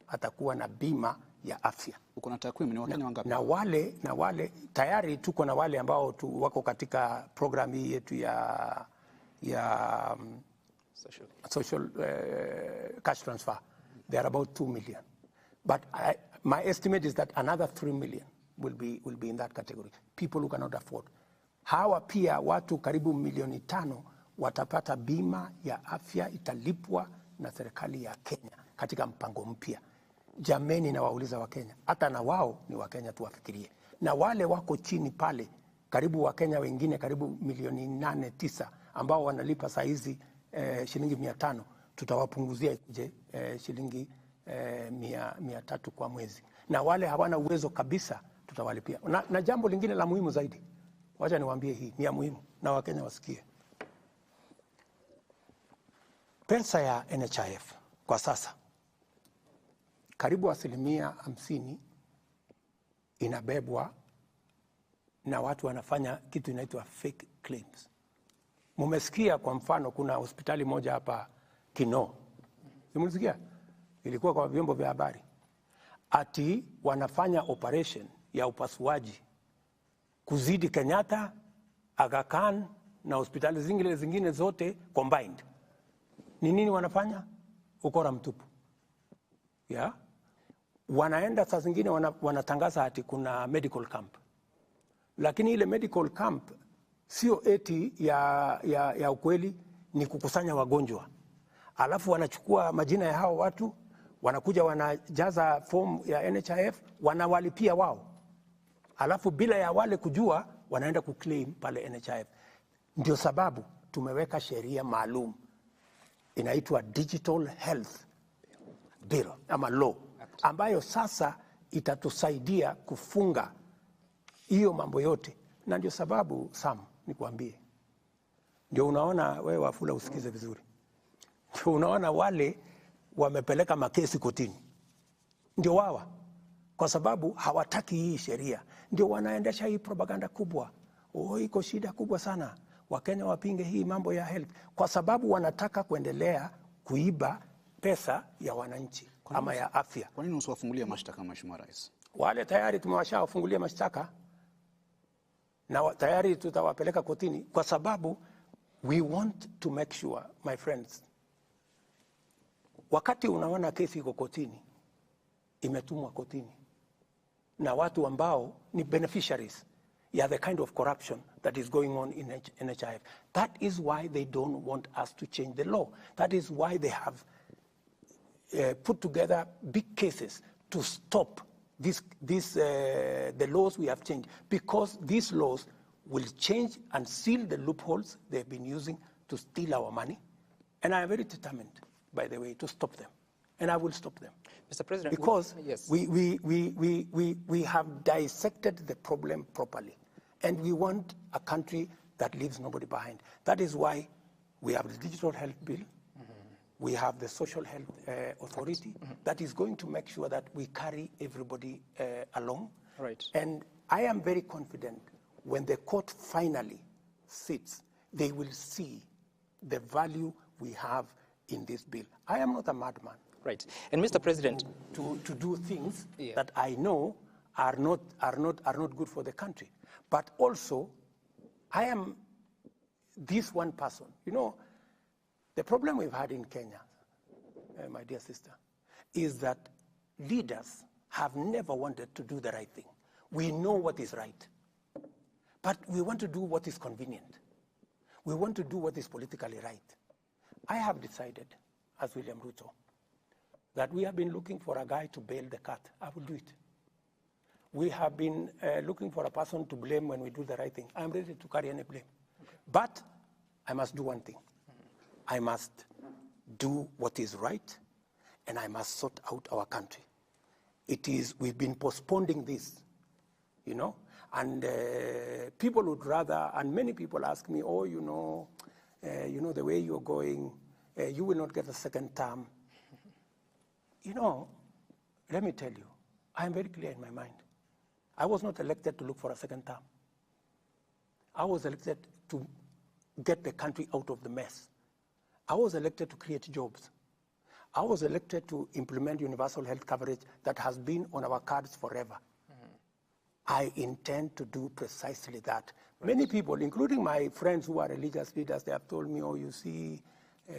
atakuwa na bima ya afya. Uko na takwimu ni Wakenya wangapi? Na wale tayari tuko na wale ambao wako katika program hii yetu ya social cash transfer. They are about 2 million. But my estimate is that another 3 million will be in that category. People who cannot afford. Hawa pia watu karibu 5 milioni watapata bima ya afya, italipwa na serikali ya Kenya katika mpango mpya. Jameni, na wauliza wa Kenya, hata na wao ni wa Kenya, tuwafikirie. Na wale wako chini pale, karibu wa Kenya wengine karibu 8 milioni 9 ambao wanalipa saa hizi shilingi 500, tutawapunguzia shilingi 300 kwa mwezi. Na wale hawana uwezo kabisa tutawalipia. Na jambo lingine la muhimu zaidi, wacha niwaambie, hii ni ya muhimu na Wakenya wasikie. Pesa ya NHIF kwa sasa karibu 50% inabebwa na watu wanafanya kitu inaitwa fake claims. Mumesikia kwa mfano kuna hospitali moja hapa Kino. Mumesikia? Ilikuwa kwa vyombo vya habari. Ati wanafanya operation ya upasuaji kuzidi Kenyatta, Aga Khan na hospitali zingine zote combined. Ni nini wanafanya? Ukora mtupu. Yeah? Wanaenda saa zingine wanatangaza ati kuna medical camp. Lakini ile medical camp sio eti ya ukweli, ni kukusanya wagonjwa. Alafu wanachukua majina ya hao watu, wanakuja wanajaza form ya NHIF, wanawalipia wao. Alafu bila ya wale kujua, wanaenda kuclaim pale NHIF. Ndio sababu tumeweka sheria maalum inaitwa Digital Health Bill ama law, ambayo sasa itatusaidia kufunga hiyo mambo yote. Na ndio sababu Sam, nikwambie, Ndio unaona wewe Wafula usikize vizuri. Ndio unaona wale wamepeleka makesi kotini. Ndio wawa. Kwa sababu hawataki hii sheria. Ndio wanaendesha hii propaganda kubwa. Iko shida kubwa sana. Wakenya wapinge hii mambo ya health. Kwa sababu wanataka kuendelea kuiba pesa ya wananchi ama ya afya. Kwa nini usiwafungulia mashtaka Mheshimiwa Rais? Wale tayari tumewashawafungulia mashtaka na tayari tutawapeleka kotini kwa sababu we want to make sure, my friends, wakati unaona kesi iko kotini, imetumwa kotini na watu ambao ni beneficiaries ya the kind of corruption that is going on in NHIF. That is why they don't want us to change the law. That is why they have put together big cases to stop the laws we have changed, because these laws will change and seal the loopholes they've been using to steal our money. And I am very determined, by the way, to stop them. And I will stop them. Mr. President, because yes. we have dissected the problem properly. And we want a country that leaves nobody behind. That is why we have the digital health bill. We have the social health authority that is going to make sure that we carry everybody along. Right. And I am very confident when the court finally sits, they will see the value we have in this bill. I am not a madman. Right. And Mr. President, to do things that I know are not good for the country. But also, I am this one person. You know, the problem we've had in Kenya, my dear sister, is that leaders have never wanted to do the right thing. We know what is right, but we want to do what is convenient. We want to do what is politically right. I have decided, as William Ruto, that we have been looking for a guy to bail the cat. I will do it. We have been looking for a person to blame when we do the right thing. I'm ready to carry any blame. Okay. But I must do one thing. I must do what is right, and I must sort out our country. We've been postponing this, you know, and people would rather, and many people ask me, oh, you know, the way you're going, you will not get a second term. You know, let me tell you, I am very clear in my mind. I was not elected to look for a second term. I was elected to get the country out of the mess. I was elected to create jobs. I was elected to implement universal health coverage that has been on our cards forever. I intend to do precisely that. Right. Many people, including my friends who are religious leaders, they have told me, oh, you see,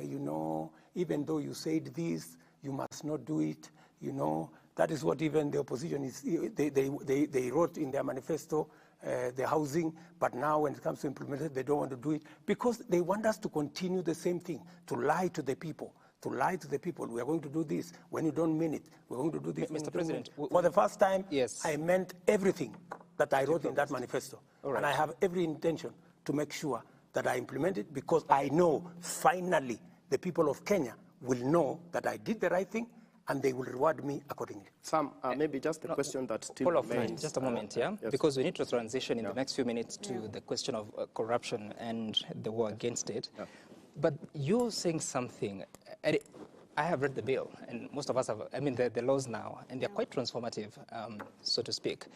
you know, even though you said this, you must not do it, you know. That is what even the opposition is, they wrote in their manifesto, the housing, but now when it comes to implement it, they don't want to do it because they want us to continue the same thing, to lie to the people. To lie to the people, we are going to do this. When you don't mean it, we're going to do this. Mr. President, for the first time, yes. I meant everything that I wrote in that manifesto. Right. And I have every intention to make sure that I implement it because I know finally the people of Kenya will know that I did the right thing and they will reward me accordingly. Sam, maybe just a question that still remains. Just a moment, yeah? Yes. Because we need to transition in the next few minutes to the question of corruption and the war against it. Yeah. But you're saying something, and I have read the bill, and most of us have, I mean, the laws now, and they're quite transformative, so to speak.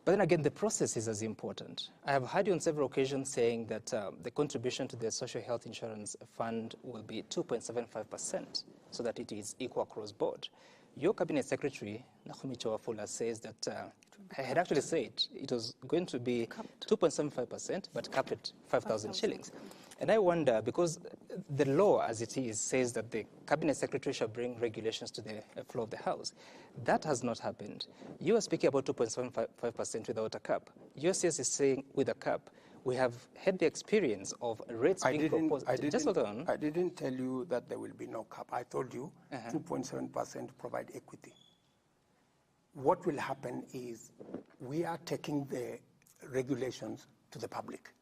But then again, the process is as important. I have heard you on several occasions saying that the contribution to the Social Health Insurance Fund will be 2.75%, so that it is equal across board. Your Cabinet Secretary, Nakumicho Wafula, says that had actually said it was going to be 2.75%, but capped at 5,000 shillings. And I wonder, because the law as it is says that the Cabinet Secretary shall bring regulations to the floor of the House. That has not happened. You are speaking about 2.75% without a cap. USCS is saying with a cap. We have had the experience of rates being proposed. Just hold on. I didn't tell you that there will be no cap. I told you 2.7% provide equity. What will happen is we are taking the regulations to the public.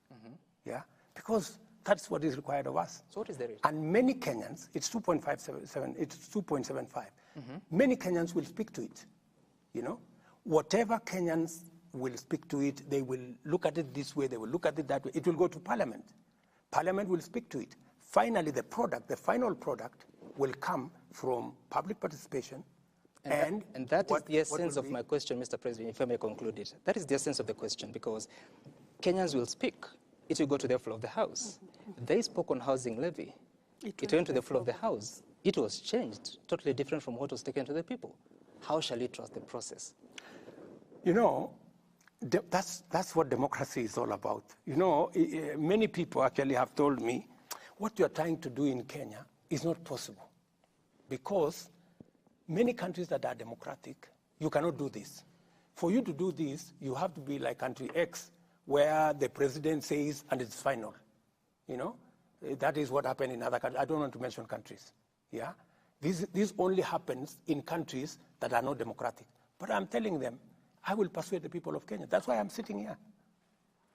Yeah? Because that's what is required of us. So what is the rate? And many Kenyans, it's 2.57, it's 2.75. Many Kenyans will speak to it. You know, whatever Kenyans will speak to it, they will look at it this way, they will look at it that way. It will go to Parliament. Parliament will speak to it. Finally, the final product will come from public participation. And that is the essence of my question, Mr. President, if I may conclude it. That is the essence of the question, because Kenyans will speak. It will go to the floor of the House. They spoke on housing levy. It went to the floor of the House. It was changed, totally different from what was taken to the people. How shall we trust the process? You know, that's what democracy is all about. You know, many people actually have told me, what you're trying to do in Kenya is not possible. Because many countries that are democratic, you cannot do this. For you to do this, you have to be like country X, where the president says, and it's final. You know, that is what happened in other countries. I don't want to mention countries. Yeah, this only happens in countries that are not democratic. But I'm telling them, I will persuade the people of Kenya. That's why I'm sitting here.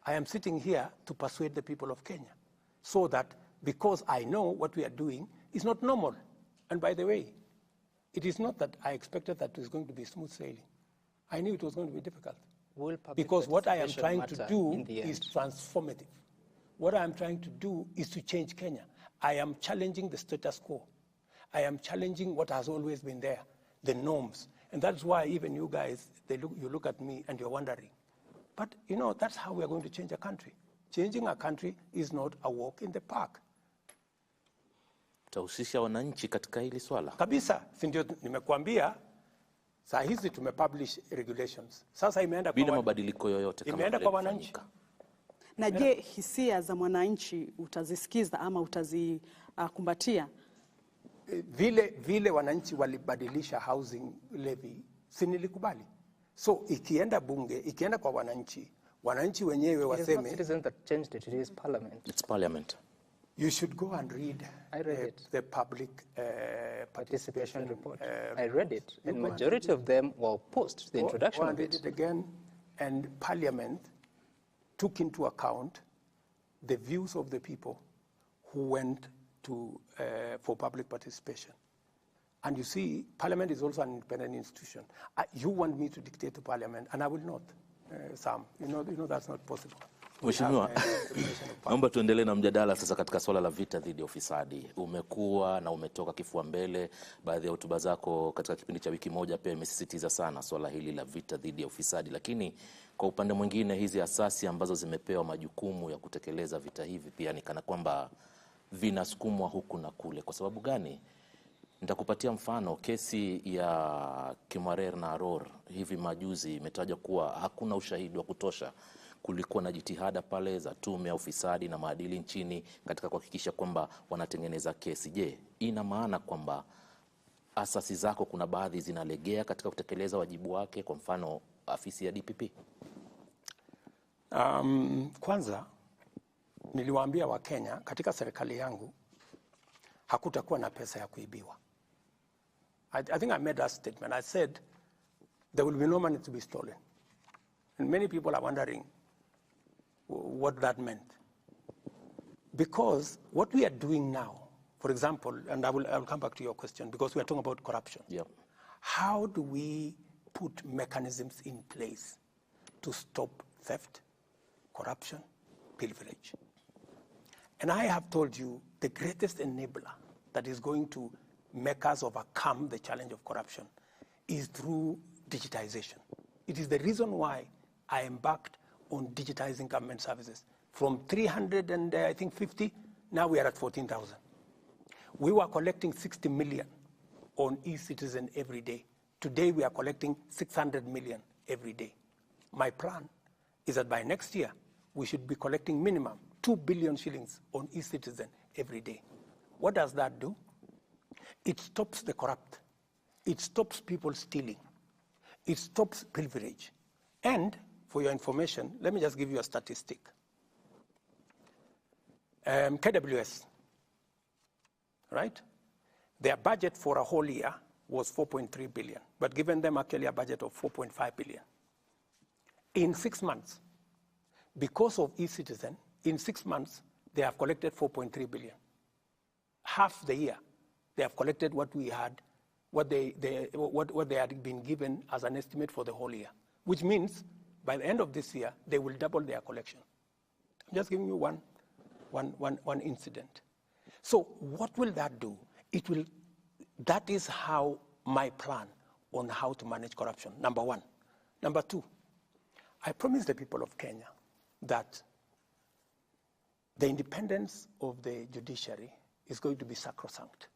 I am sitting here to persuade the people of Kenya, so that because I know what we are doing is not normal. And by the way, it is not that I expected that it was going to be smooth sailing. I knew it was going to be difficult. Because what I am trying to do is transformative. What I am trying to do is to change Kenya. I am challenging the status quo. I am challenging what has always been there, the norms. And that's why even you guys, you look at me and you're wondering. But, you know, that's how we're going to change a country. Changing a country is not a walk in the park. Utahusisha wananchi katika hili swala? Kabisa, si ndio nimekuambia, saa hizi tumepublish regulations. Sasa imeenda bila mabadiliko yoyote kama imeenda kwa wananchi. Na je, hisia za mwananchi utazisikiza ama utazikumbatia? Vile wananchi walibadilisha housing levy, si nilikubali. So ikienda bunge, ikienda kwa wananchi wenyewe waseme. It is not citizens that changed it, it is parliament. It's parliament. You should go and read the public participation report. I read it, and majority of them were opposed to the introduction of it. Read it again, and Parliament took into account the views of the people who went to for public participation. And you see, Parliament is also an independent institution. You want me to dictate to Parliament, and I will not, Sam. You know that's not possible. Mheshimiwa, naomba tuendelee na mjadala sasa katika swala la vita dhidi ya ufisadi. Umekuwa na umetoka kifua mbele, baadhi ya hotuba zako katika kipindi cha wiki moja pia imesisitiza sana swala hili la vita dhidi ya ufisadi. Lakini kwa upande mwingine hizi asasi ambazo zimepewa majukumu ya kutekeleza vita hivi pia ni kana kwamba vinasukumwa huku na kule. Kwa sababu gani? Nitakupatia mfano. Kesi ya Kimarer na Aror hivi majuzi imetaja kuwa hakuna ushahidi wa kutosha. Kulikuwa na jitihada pale za tume ya ufisadi na maadili nchini katika kuhakikisha kwamba wanatengeneza kesi. Je, ina maana kwamba asasi zako kuna baadhi zinalegea katika kutekeleza wajibu wake, kwa mfano afisi ya DPP? Kwanza niliwaambia Wakenya katika serikali yangu hakutakuwa na pesa ya kuibiwa. I think I made that statement. I said there will be no money to be stolen. And many people are wondering what that meant. Because what we are doing now, for example, and I will come back to your question, because we are talking about corruption. Yep. How do we put mechanisms in place to stop theft, corruption, pilferage? And I have told you the greatest enabler that is going to make us overcome the challenge of corruption is through digitization. It is the reason why I embarked on digitizing government services. From 350, now we are at 14,000. We were collecting 60 million on e-citizen every day. Today we are collecting 600 million every day. My plan is that by next year, we should be collecting minimum 2 billion shillings on e-citizen every day. What does that do? It stops the corrupt. It stops people stealing. It stops pilferage. And for your information, let me just give you a statistic. KWS, right? Their budget for a whole year was 4.3 billion, but given them actually a budget of 4.5 billion. In 6 months, because of e-citizen, in 6 months, they have collected 4.3 billion. Half the year, they have collected what we had, what they had been given as an estimate for the whole year, which means by the end of this year, they will double their collection. I'm just giving you one one incident. So what will that do? That is how my plan on how to manage corruption, number one. Number two, I promised the people of Kenya that the independence of the judiciary is going to be sacrosanct.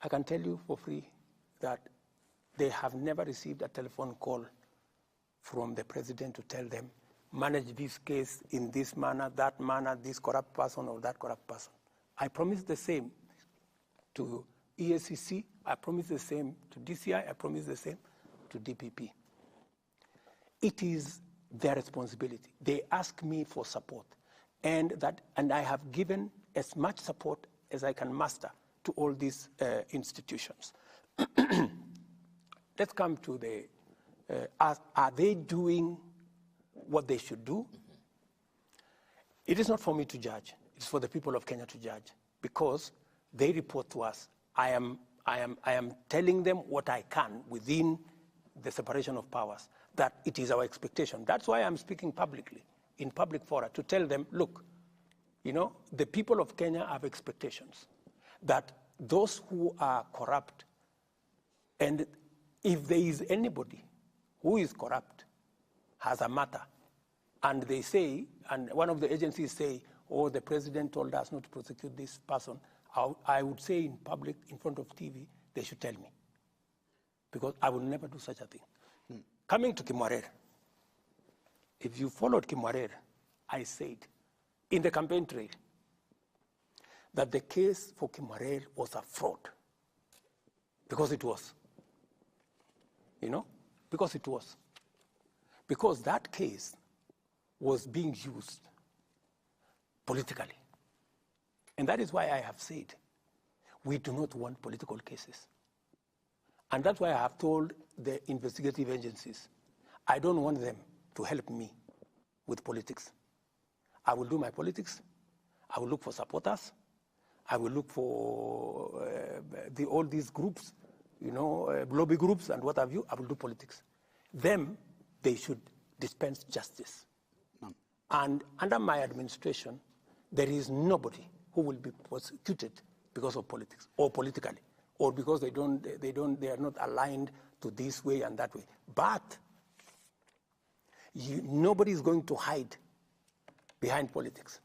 I can tell you for free that they have never received a telephone call from the president to tell them, manage this case in this manner, this corrupt person or that corrupt person. I promised the same to EACC, I promised the same to DCI, I promised the same to DPP. It is their responsibility. They ask me for support, and I have given as much support as I can muster to all these institutions. Let's come to are they doing what they should do? It is not for me to judge. It's for the people of Kenya to judge, because they report to us. I am telling them what I can within the separation of powers, that it is our expectation. That's why I'm speaking publicly, in public fora, to tell them, look, the people of Kenya have expectations that those who are corrupt, and if there is anybody who is corrupt, has a matter, and they say, and one of the agencies say, oh, the president told us not to prosecute this person, I would say in public, in front of TV, they should tell me, because I will never do such a thing. Coming to Kimwarer, if you followed Kimwarer, I said in the campaign trail that the case for Kimwarer was a fraud, because it was. Because it was. Because that case was being used politically. And that is why I have said we do not want political cases. And that's why I have told the investigative agencies, I don't want them to help me with politics. I will do my politics. I will look for supporters. I will look for all these groups, lobby groups and what have you. I will do politics. Them, they should dispense justice. And under my administration, there is nobody who will be prosecuted because of politics or politically, or because they are not aligned to this way and that way. But nobody is going to hide behind politics.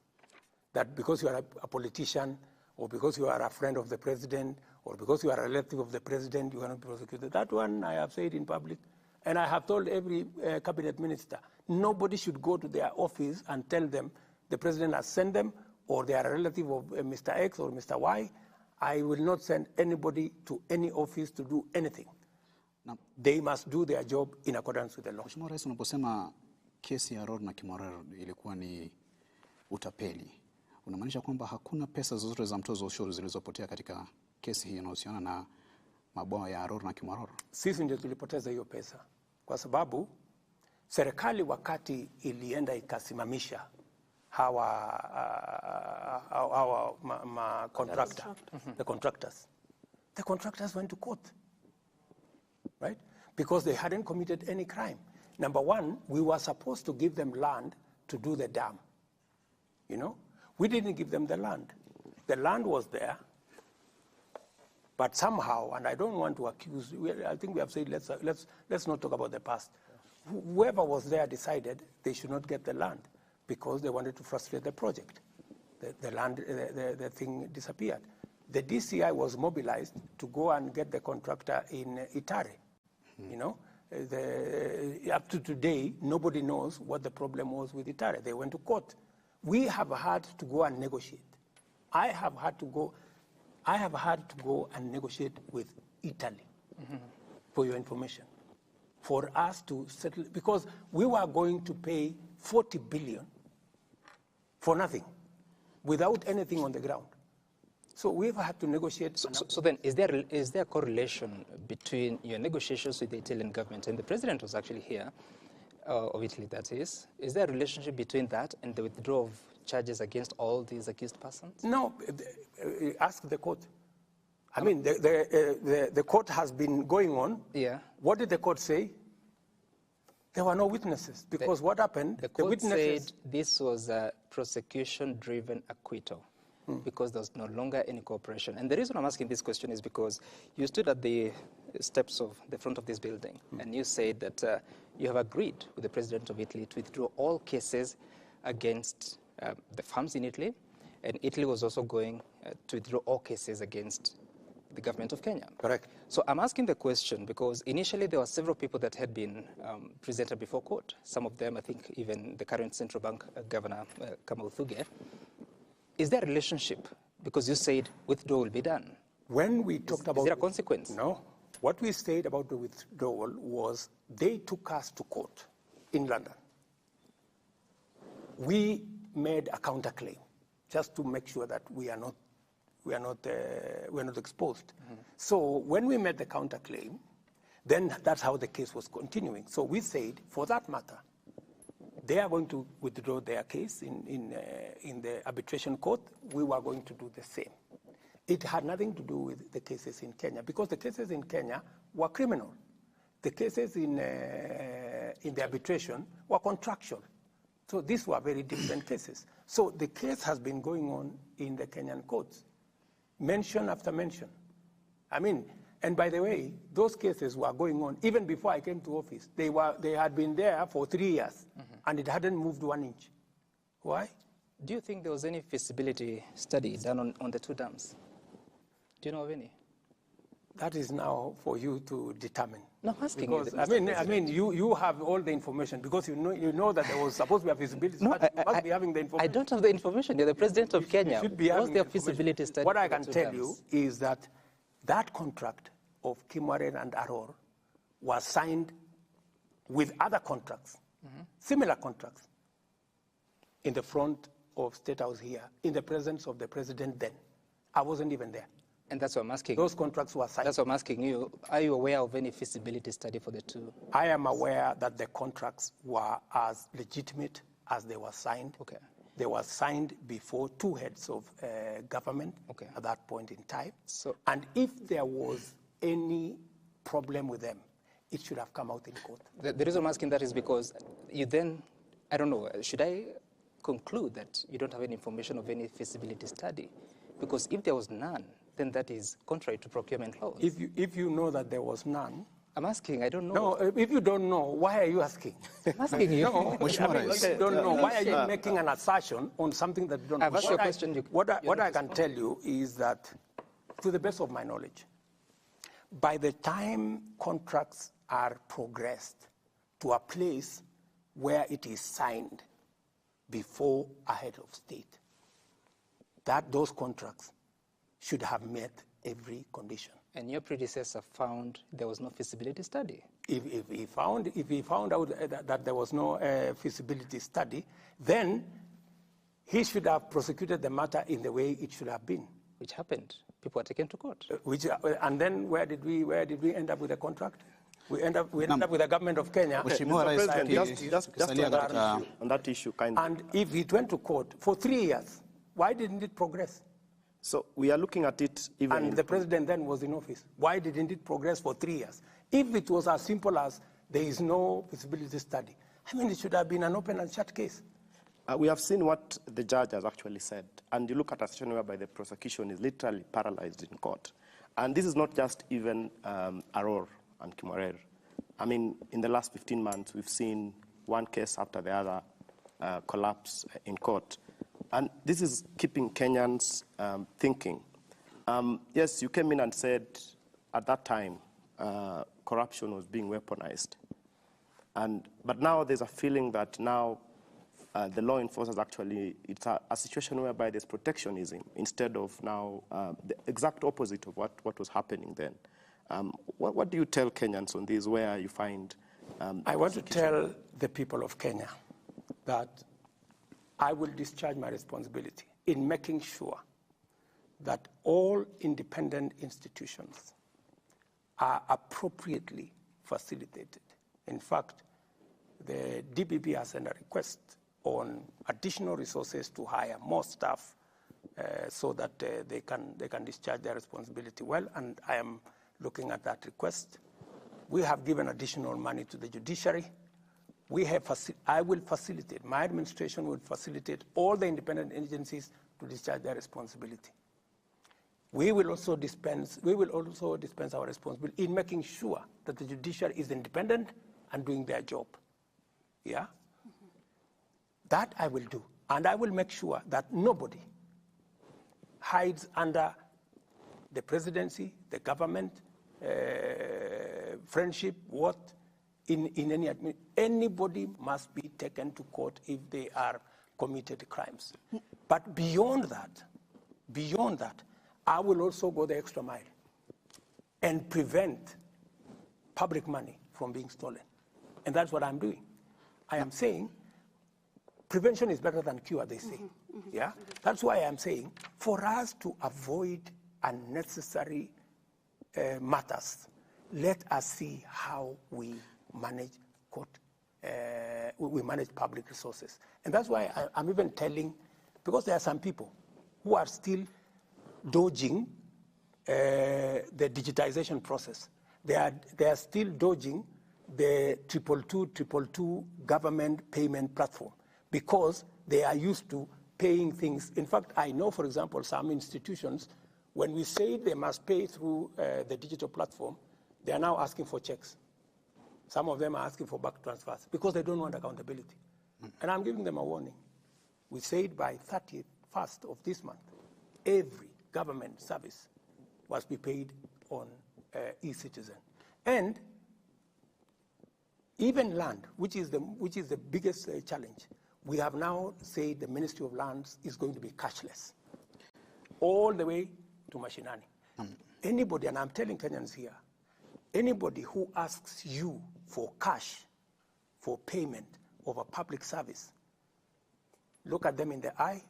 That because you are a politician, or because you are a friend of the president, or because you are a relative of the president, you are not prosecuted. That one I have said in public, and I have told every cabinet minister, nobody should go to their office and tell them the president has sent them, or they are a relative of Mr. X or Mr. Y. I will not send anybody to any office to do anything. Na, they must do their job in accordance with the law. Mheshimiwa Rais, unaposema kesi ya Rod na Kimwarer ilikuwa ni utapeli, unamaanisha kwamba hakuna pesa zozote za mtozo ushuru zilizopotea katika kesi hii inayohusiana na mabwawa ya Rod na Kimwarer? Sisi ndio tulipoteza hiyo pesa, kwa sababu serikali wakati ilienda ikasimamisha the contractors went to court, right? Because they hadn't committed any crime. Number one, we were supposed to give them land to do the dam. We didn't give them the land. The land was there, but somehow, and I don't want to accuse, I think we have said let's not talk about the past. Whoever was there decided they should not get the land, because they wanted to frustrate the project. The thing disappeared. The DCI was mobilized to go and get the contractor in Itare. Up to today, nobody knows what the problem was with Itare. They went to court. We have had to go and negotiate. I have had to go and negotiate with Italy, for your information, for us to settle, because we were going to pay 40 billion for nothing, without anything on the ground. So we've had to negotiate. So then, is there a correlation between your negotiations with the Italian government, and the president was actually here, of Italy that is? Is there a relationship between that and the withdrawal of charges against all these accused persons? No, ask the court. I mean, the court has been going on. Yeah. What did the court say? There were no witnesses because what happened, The court witnesses... said this was a prosecution-driven acquittal because there was no longer any cooperation. And the reason I'm asking this question is because you stood at the steps of the front of this building and you said that you have agreed with the president of Italy to withdraw all cases against the farms in Italy, and Italy was also going to withdraw all cases against the government of Kenya. Correct. So I'm asking the question because initially there were several people that had been presented before court. Some of them, I think even the current central bank governor, Thuge. Is there a relationship? Because you said withdrawal will be done. When we talked about... Is there a consequence? No. What we said about the withdrawal was they took us to court in London. We made a counterclaim just to make sure that we are not exposed. So when we made the counterclaim, then that's how the case was continuing. So we said, for that matter, they are going to withdraw their case in the arbitration court. We were going to do the same. It had nothing to do with the cases in Kenya because the cases in Kenya were criminal. The cases in the arbitration were contractual. So these were very different cases. So the case has been going on in the Kenyan courts, mention after mention. I mean, and by the way, those cases were going on even before I came to office. They had been there for 3 years, and it hadn't moved 1 inch. Why? Do you think there was any feasibility study done on the two dams? Do you know of any? That is now for you to determine. No, I'm asking because, you. you have all the information because you know that there was supposed to be a feasibility study. You must be having the information. I don't have the information. You're the president of Kenya. You should be having What's the feasibility study? What I can tell you is that that contract of Kimwaren and Aror was signed with other contracts, similar contracts, in the front of State House here, in the presence of the president then. I wasn't even there. And that's what I'm asking. Those contracts were signed. That's what I'm asking you. Are you aware of any feasibility study for the two? I am aware that the contracts were as legitimate as they were signed. Okay. They were signed before two heads of government at that point in time. And if there was any problem with them, it should have come out in court. The reason I'm asking that is because you then, I don't know, should I conclude that you don't have any information of any feasibility study? Because if there was none, then that is contrary to procurement laws. If you know that there was none, I'm asking, I don't know. No, if you don't know, why are you asking? I'm asking you. No, if you don't know, why are you making an assertion on something that you don't know? I've asked you a question. What I can tell you is that, to the best of my knowledge, by the time contracts are progressed to a place where it is signed before a head of state, that those contracts should have met every condition. And your predecessor found there was no feasibility study. If he found out that there was no feasibility study, then he should have prosecuted the matter in the way it should have been. Which happened. People were taken to court. And then where did we end up with the contract? We end up with the government of Kenya. Just on that issue, And if it went to court for 3 years, why didn't it progress? So we are looking at it even... And the president then was in office. Why didn't it progress for 3 years? If it was as simple as there is no feasibility study, I mean, it should have been an open and shut case. We have seen what the judge has actually said. And you look at a situation whereby the prosecution is literally paralyzed in court. And this is not just even Aror and Kimwarer. I mean, in the last 15 months, we've seen one case after the other collapse in court. And this is keeping Kenyans thinking. Yes, you came in and said at that time corruption was being weaponized. But now there's a feeling that now the law enforcers actually, it's a situation whereby there's protectionism instead of now the exact opposite of what was happening then. What do you tell Kenyans on this, where you find... I want to tell the people of Kenya that I will discharge my responsibility in making sure that all independent institutions are appropriately facilitated. In fact, the DPP has sent a request on additional resources to hire more staff so that they can discharge their responsibility well, and I am looking at that request. We have given additional money to the judiciary. I will facilitate, my administration will facilitate all the independent agencies to discharge their responsibility. We will also dispense our responsibility in making sure that the judiciary is independent and doing their job. Yeah? That I will do. And I will make sure that nobody hides under the presidency, the government, friendship, anybody must be taken to court if they are committed crimes. But beyond that, I will also go the extra mile and prevent public money from being stolen. And that's what I'm doing. I am saying prevention is better than cure, they say. Yeah? That's why I'm saying for us to avoid unnecessary matters, let us see how we manage we manage public resources. And that's why I'm even telling, because there are some people who are still dodging the digitization process. They are still dodging the 222 government payment platform because they are used to paying things. In fact, I know, for example, some institutions, when we say they must pay through the digital platform, they are now asking for checks. Some of them are asking for back transfers because they don't want accountability. And I'm giving them a warning. We said by 31st of this month, every government service must be paid on e-citizen. And even land, which is the biggest challenge, we have now said the Ministry of Lands is going to be cashless, all the way to Mashinani. Anybody, and I'm telling Kenyans here, anybody who asks you for cash for payment of a public service, look at them in the eye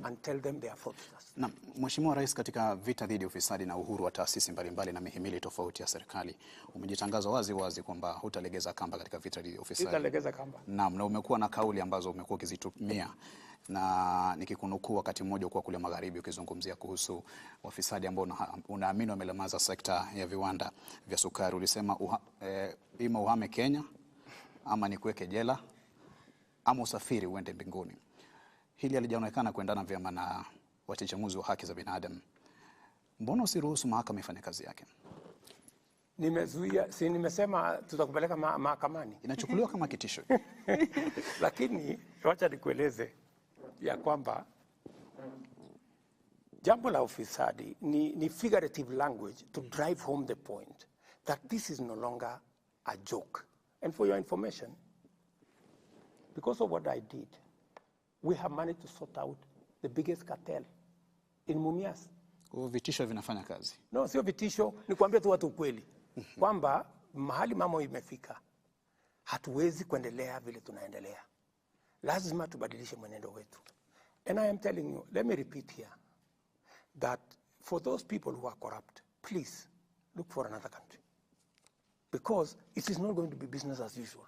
and tell them they are fraudsters. Na Mheshimiwa Rais, katika vita dhidi ya ufisadi na uhuru wa taasisi mbalimbali na mihimili tofauti ya serikali, umejitangaza wazi wazi kwamba hutalegeza kamba katika vita dhidi ya ufisadi. Hutalegeza kamba. Naam, na umekuwa na kauli ambazo umekuwa ukizitumia, na nikikunukuu wakati mmoja kwa kule magharibi ukizungumzia kuhusu wafisadi ambao unaamini wamelemaza sekta ya viwanda vya sukari. Ulisema ima uhame Kenya ama nikuweke jela ama usafiri uende mbinguni. Hili halijaonekana kuendana vyema na wachechemuzi wa haki za binadamu. Mbona usiruhusu mahakama ifanye kazi yake? Nimezuia, si nimesema tutakupeleka mahakamani. Inachukuliwa kama kitisho. Lakini wacha nikueleze ya kwamba jambo la ufisadi ni figurative language to drive home the point that this is no longer a joke. And for your information, because of what I did, we have managed to sort out the biggest cartel in Mumias. Vitisho vinafanya kazi? No, sio vitisho, ni kuambia tu watu ukweli. Kwamba mahali mambo imefika, hatuwezi kuendelea vile tunaendelea. Lazima tubadilishe mwenendo wetu. And I am telling you, let me repeat here, that for those people who are corrupt, please look for another country. Because it is not going to be business as usual.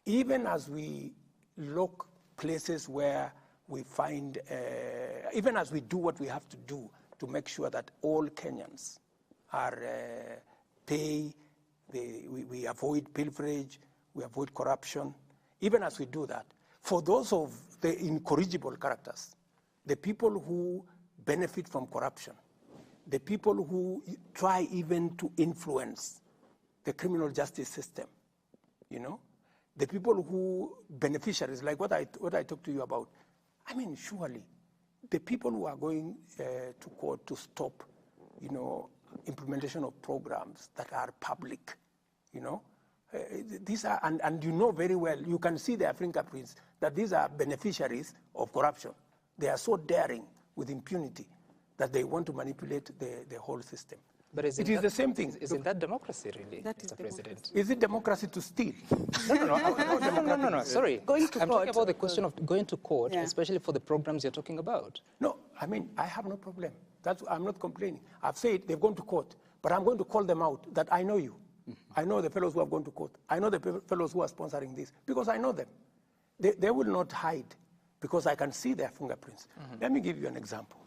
Even as we look places where we find, even as we do what we have to do to make sure that all Kenyans are we avoid pilferage, we avoid corruption. Even as we do that, for those of the incorrigible characters, the people who benefit from corruption, the people who try even to influence the criminal justice system, you know, the people who beneficiaries, like what I talked to you about. I mean, surely, the people who are going to court to stop, you know, implementation of programs that are public, you know, these are, and you know very well, you can see their fingerprints, that these are beneficiaries of corruption. They are so daring with impunity that they want to manipulate the whole system. But it is the same thing. Isn't that democracy, really, Mr. President? Is it democracy to steal? No, sorry. Going to I'm court. talking about the question of going to court, yeah, especially for the programs you're talking about. No, I mean, I have no problem. I'm not complaining. I've said they've gone to court, but I'm going to call them out that I know you. I know the fellows who have gone to court. I know the fellows who are sponsoring this, because I know them. They will not hide, because I can see their fingerprints. Let me give you an example.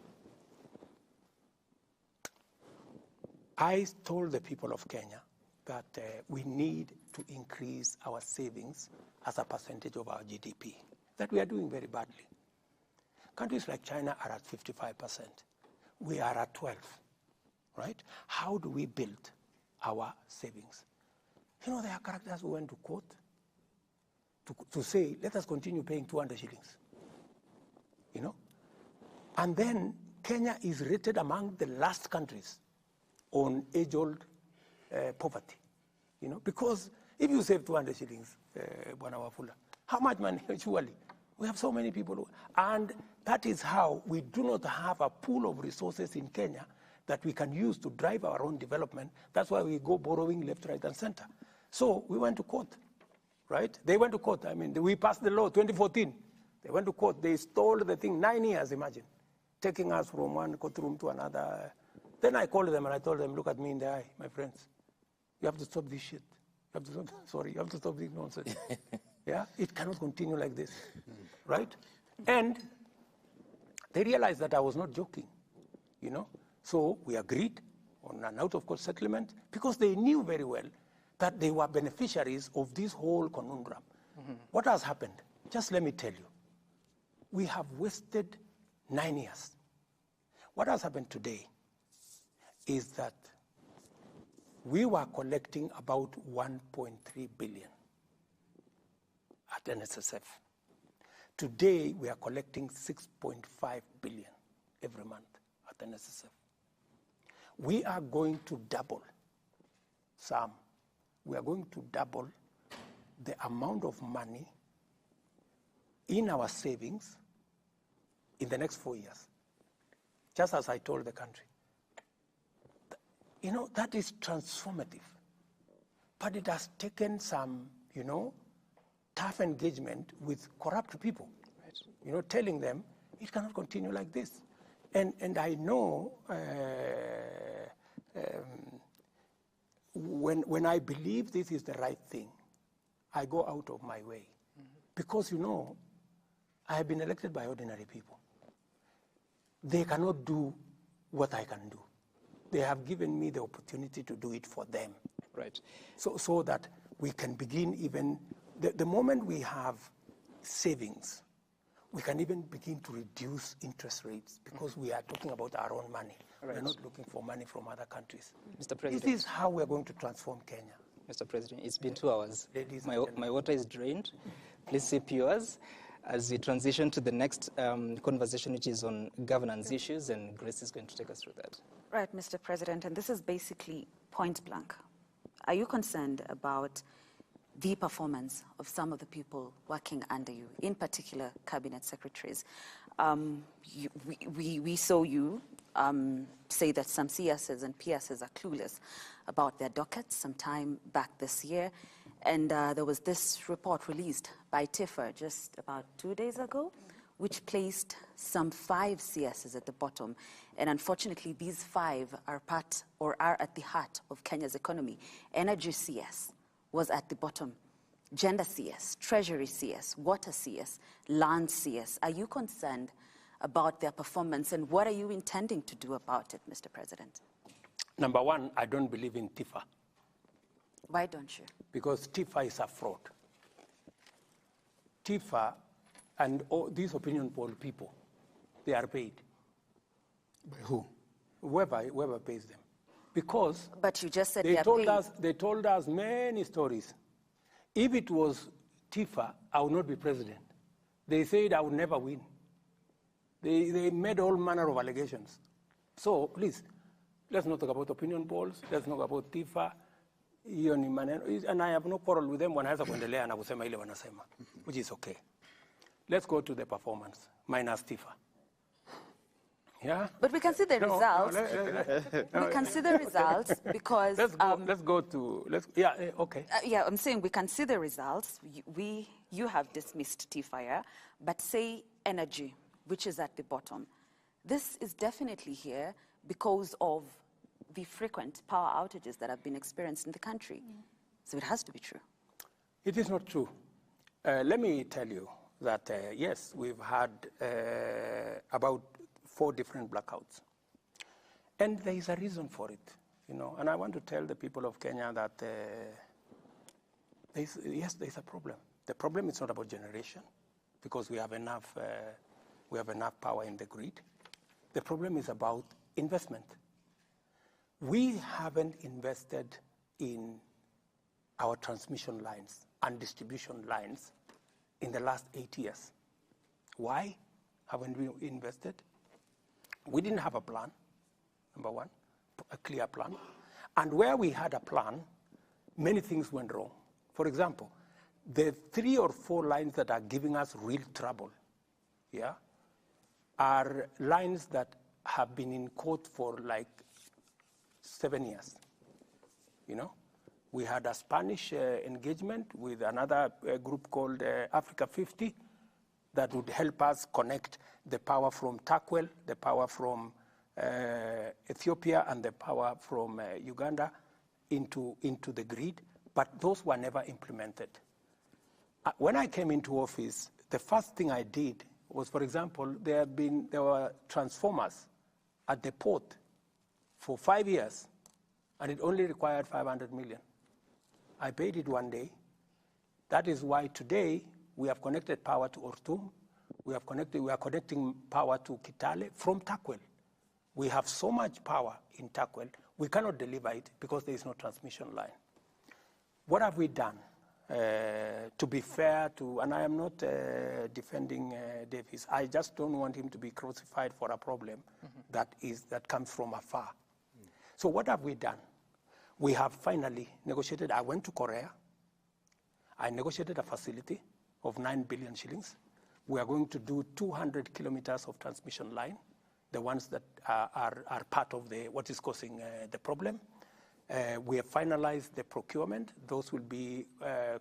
I told the people of Kenya that we need to increase our savings as a percentage of our GDP, that we are doing very badly. Countries like China are at 55%. We are at 12, right? How do we build our savings? You know, there are characters who went to court to say, let us continue paying 200 shillings, you know? And then Kenya is rated among the last countries on age-old poverty, you know? Because if you save 200 shillings, Bwana Wafula, how much money, surely? We have so many people, and that is how we do not have a pool of resources in Kenya that we can use to drive our own development. That's why we go borrowing left, right, and center. So we went to court, right? They went to court. I mean, we passed the law 2014. They went to court. They stole the thing 9 years, imagine, taking us from one courtroom to another. Then I called them and I told them, look at me in the eye, my friends. You have to stop this shit. You have to stop, sorry, you have to stop this nonsense. Yeah, it cannot continue like this, right? And they realized that I was not joking, you know? So we agreed on an out-of-court settlement because they knew very well that they were beneficiaries of this whole conundrum. What has happened? Just let me tell you. We have wasted 9 years. What has happened today is that we were collecting about 1.3 billion at NSSF. Today, we are collecting 6.5 billion every month at NSSF. We are going to double, Sam, we are going to double the amount of money in our savings in the next 4 years, just as I told the country. You know, that is transformative. But it has taken some, you know, tough engagement with corrupt people, right? You know, telling them it cannot continue like this. And I know when I believe this is the right thing, I go out of my way. Because, you know, I have been elected by ordinary people. They cannot do what I can do. They have given me the opportunity to do it for them. Right. So that we can begin even, the moment we have savings, we can even begin to reduce interest rates because we are talking about our own money. Right. We're not looking for money from other countries. Mr. President. This is how we're going to transform Kenya. Mr. President, it's been 2 hours. Ladies My water is drained. Please sip yours as we transition to the next conversation, which is on governance issues, and Grace is going to take us through that. Right, Mr. President, and this is basically point blank. Are you concerned about the performance of some of the people working under you, in particular cabinet secretaries? We saw you say that some CSs and PSs are clueless about their dockets sometime back this year. And there was this report released by TIFA just about 2 days ago, which placed some 5 CSs at the bottom. And unfortunately, these 5 are part or are at the heart of Kenya's economy. Energy CS was at the bottom. Gender CS, Treasury CS, Water CS, Land CS. Are you concerned about their performance, and what are you intending to do about it, Mr. President? Number one, I don't believe in TIFA. Why don't you? Because TIFA is a fraud. TIFA and all these opinion poll people, they are paid. By who? Whoever pays them. Because But you just said they are paid. they told us many stories. If it was TIFA, I would not be president. They said I would never win. They made all manner of allegations. So please, let's not talk about opinion polls. Let's not talk about TIFA. And I have no quarrel with them wanaweza kuendelea na kusema ile wanasema, which is okay. Let's go to the performance, minus TIFA. Yeah? But we can see the results. We can see the results because... Let's go to, okay. Yeah, I'm saying we can see the results. You have dismissed TIFA, but say energy, which is at the bottom. This is definitely here because of the frequent power outages that have been experienced in the country. So it has to be true. It is not true. Let me tell you that, yes, we've had about 4 different blackouts. And there is a reason for it. You know, and I want to tell the people of Kenya that yes, there's a problem. The problem is not about generation, because we have enough power in the grid. The problem is about investment. We haven't invested in our transmission lines and distribution lines in the last 8 years. Why haven't we invested? We didn't have a plan, number one, a clear plan. And where we had a plan, many things went wrong. For example, the 3 or 4 lines that are giving us real trouble, yeah, are lines that have been in court for like 7 years. You know, we had a Spanish engagement with another group called Africa 50 that would help us connect the power from Takwel, the power from Ethiopia, and the power from Uganda into the grid, but those were never implemented. When I came into office, the first thing I did was, for example, there were transformers at the port for 5 years, and it only required 500 million. I paid it one day. That is why today we have connected power to Ortum. We are connecting power to Kitale from Takwel. We have so much power in Takwel, we cannot deliver it because there is no transmission line. What have we done? To be fair to, and I am not defending Davis, I just don't want him to be crucified for a problem that comes from afar. So what have we done? We have finally negotiated. I went to Korea. I negotiated a facility of 9 billion shillings. We are going to do 200 kilometers of transmission line, the ones that are part of what is causing the problem. We have finalized the procurement. Those will be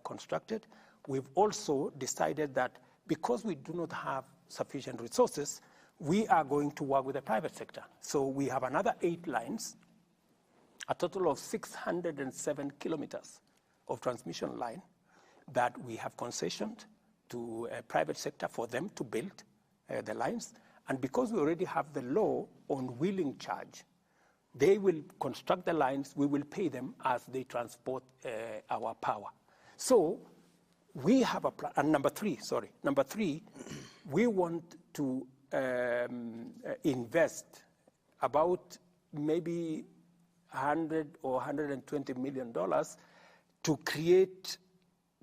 constructed. We've also decided that because we do not have sufficient resources, we are going to work with the private sector. So we have another 8 lines, a total of 607 kilometers of transmission line that we have concessioned to a private sector for them to build the lines. And because we already have the law on wheeling charge, they will construct the lines, we will pay them as they transport our power. So we have a plan. And number three, we want to invest about maybe $100 or $120 million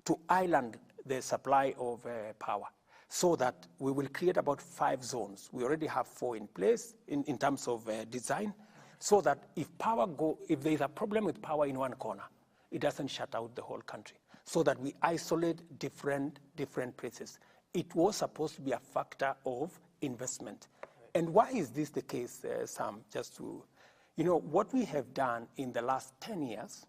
to island the supply of power, so that we will create about 5 zones. We already have 4 in place in terms of design, so that if there is a problem with power in one corner, it doesn't shut out the whole country, so that we isolate different places. It was supposed to be a factor of investment. And why is this the case, Sam? Just to, what we have done in the last 10 years,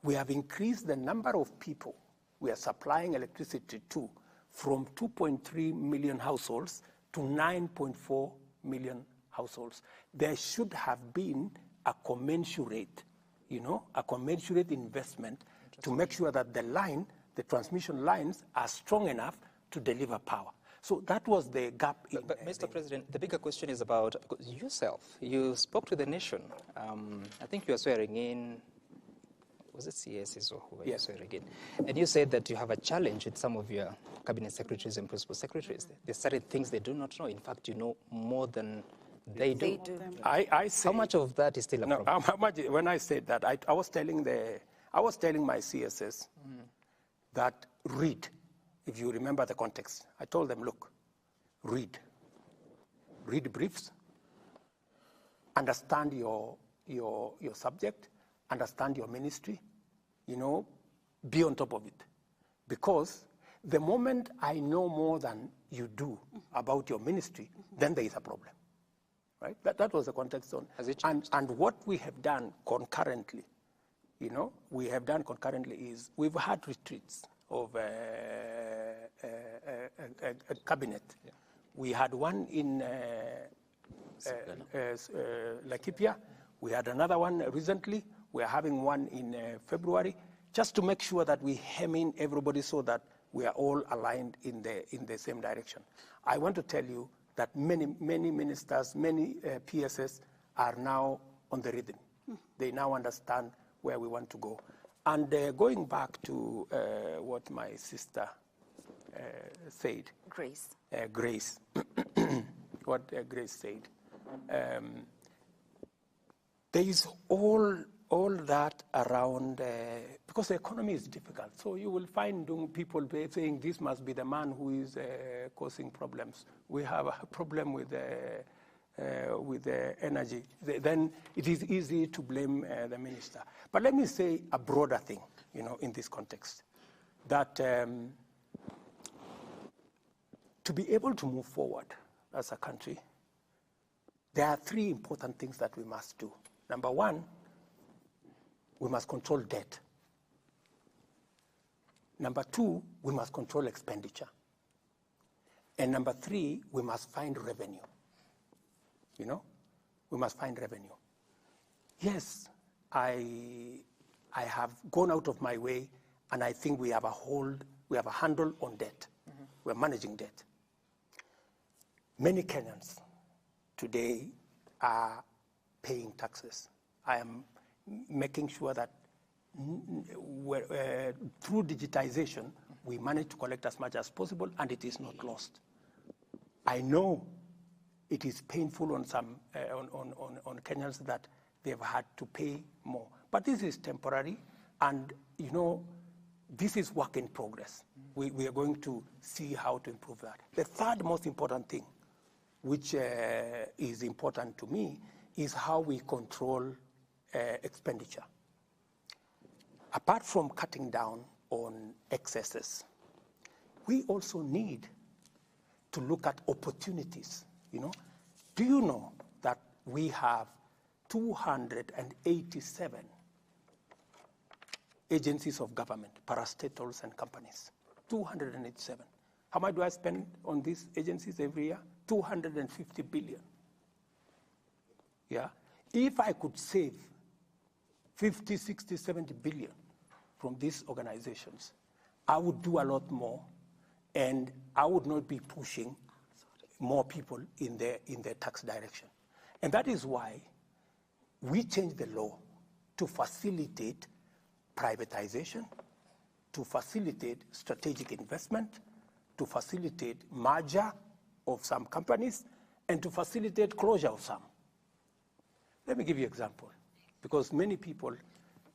we have increased the number of people we are supplying electricity to from 2.3 million households to 9.4 million households. There should have been a commensurate investment to make sure that the transmission lines are strong enough to deliver power. So that was the gap. But Mr. President, the bigger question is about yourself. You spoke to the nation. I think you are swearing in, was it CSs or who were you swearing in? And you said that you have a challenge with some of your cabinet secretaries and principal secretaries. There are certain things they do not know. In fact, you know more than they do. I say, how much of that is still a problem? How much, when I said that, I was telling my CSs that read. If you remember the context, I told them, look, read briefs, understand your subject, understand your ministry, be on top of it. Because the moment I know more than you do about your ministry, then there is a problem, right? That was the context on. Has it changed? And what we have done concurrently, is we've had retreats of a cabinet. Yeah. We had one in Laikipia. We had another one recently. We are having one in February, just to make sure that we hem in everybody so that we are all aligned in the same direction. I want to tell you that many ministers, many PSS are now on the rhythm. They now understand where we want to go. And going back to what my sister said. Grace. Grace. What Grace said. There is all that around, because the economy is difficult. So you will find people saying this must be the man who is causing problems. We have a problem with energy. Then it is easy to blame the minister. But let me say a broader thing, in this context, that to be able to move forward as a country, there are three important things that we must do. Number one, we must control debt. Number two, we must control expenditure. And number three, we must find revenue. We must find revenue. Yes, I have gone out of my way, and I think we have a handle on debt. Mm-hmm. We're managing debt. Many Kenyans today are paying taxes. I am making sure that through digitization, we manage to collect as much as possible, and it is not lost. I know it is painful on some on Kenyans that they've had to pay more, but this is temporary, and this is work in progress. We are going to see how to improve that. The third most important thing, which is important to me, is how we control expenditure. Apart from cutting down on excesses, we also need to look at opportunities. Do you know that we have 287 agencies of government, parastatals and companies? 287. How much do I spend on these agencies every year? 250 billion. Yeah. If I could save 50, 60, 70 billion from these organizations, I would do a lot more, and I would not be pushing more people in their tax direction. And that is why we changed the law to facilitate privatization, to facilitate strategic investment, to facilitate merger of some companies, and to facilitate closure of some. Let me give you an example, because many people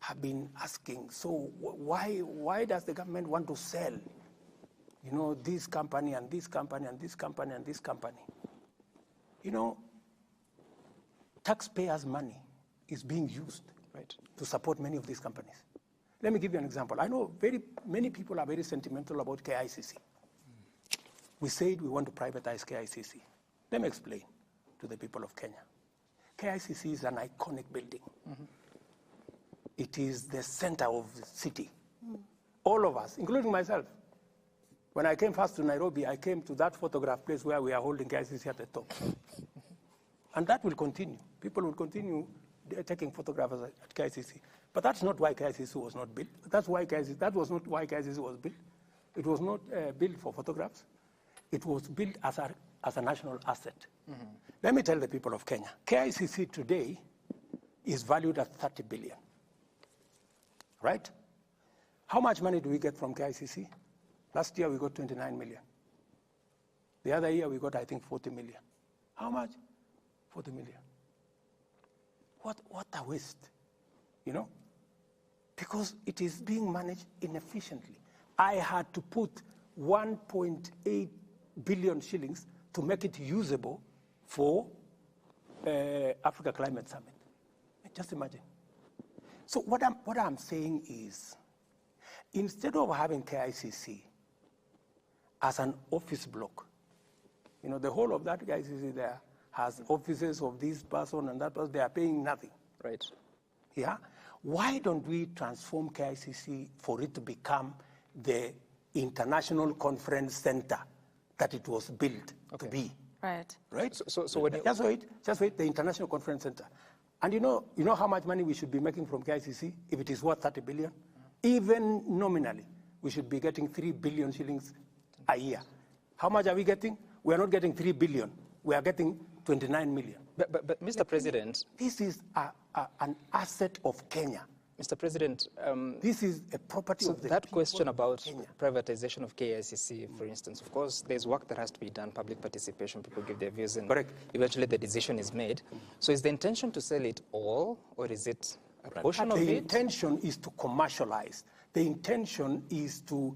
have been asking, so why does the government want to sell, this company and this company and this company and this company? Taxpayers' money is being used, right, to support many of these companies. Let me give you an example. I know many people are very sentimental about KICC. We said we want to privatize KICC. Let me explain to the people of Kenya. KICC is an iconic building. Mm-hmm. It is the center of the city. Mm. All of us, including myself. When I came first to Nairobi, I came to that photograph place where we are holding KICC at the top. And that will continue. People will continue taking photographs at KICC. But that's not why KICC was not built. That was not why KICC was built. It was not built for photographs. It was built as a national asset. Mm-hmm. Let me tell the people of Kenya, KICC today is valued at 30 billion, right? How much money do we get from KICC? Last year we got 29 million. The other year we got, I think, 40 million. How much? 40 million. What a waste, Because it is being managed inefficiently. I had to put 1.8 billion shillings to make it usable for Africa Climate Summit. Just imagine. So what I'm saying is, instead of having KICC as an office block, the whole of that KICC there has offices of this person and that person, they are paying nothing. Right. Yeah? Why don't we transform KICC for it to become the international conference center that it was built to be? Right. Right? So when just wait, the international conference center. And you know how much money we should be making from KICC if it is worth 30 billion? Even nominally, we should be getting 3 billion shillings a year. How much are we getting? We are not getting 3 billion. We are getting 29 million. But Mr. President, this is an asset of Kenya. Mr. President, This is a property of the that people question of about Kenya. privatization of KICC, for instance, of course, there's work that has to be done, public participation, people give their views, and Correct. eventually the decision is made. So is the intention to sell it all, or is it a portion of The it? intention is to commercialize. The intention is to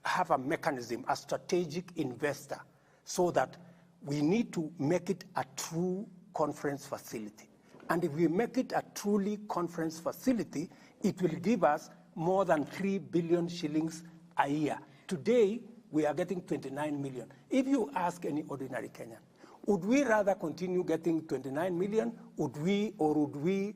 have a mechanism, a strategic investor, so that we need to make it a true conference facility. And if we make it a truly conference facility, it will give us more than 3 billion shillings a year. Today, we are getting 29 million. If you ask any ordinary Kenyan, would we rather continue getting 29 million, would we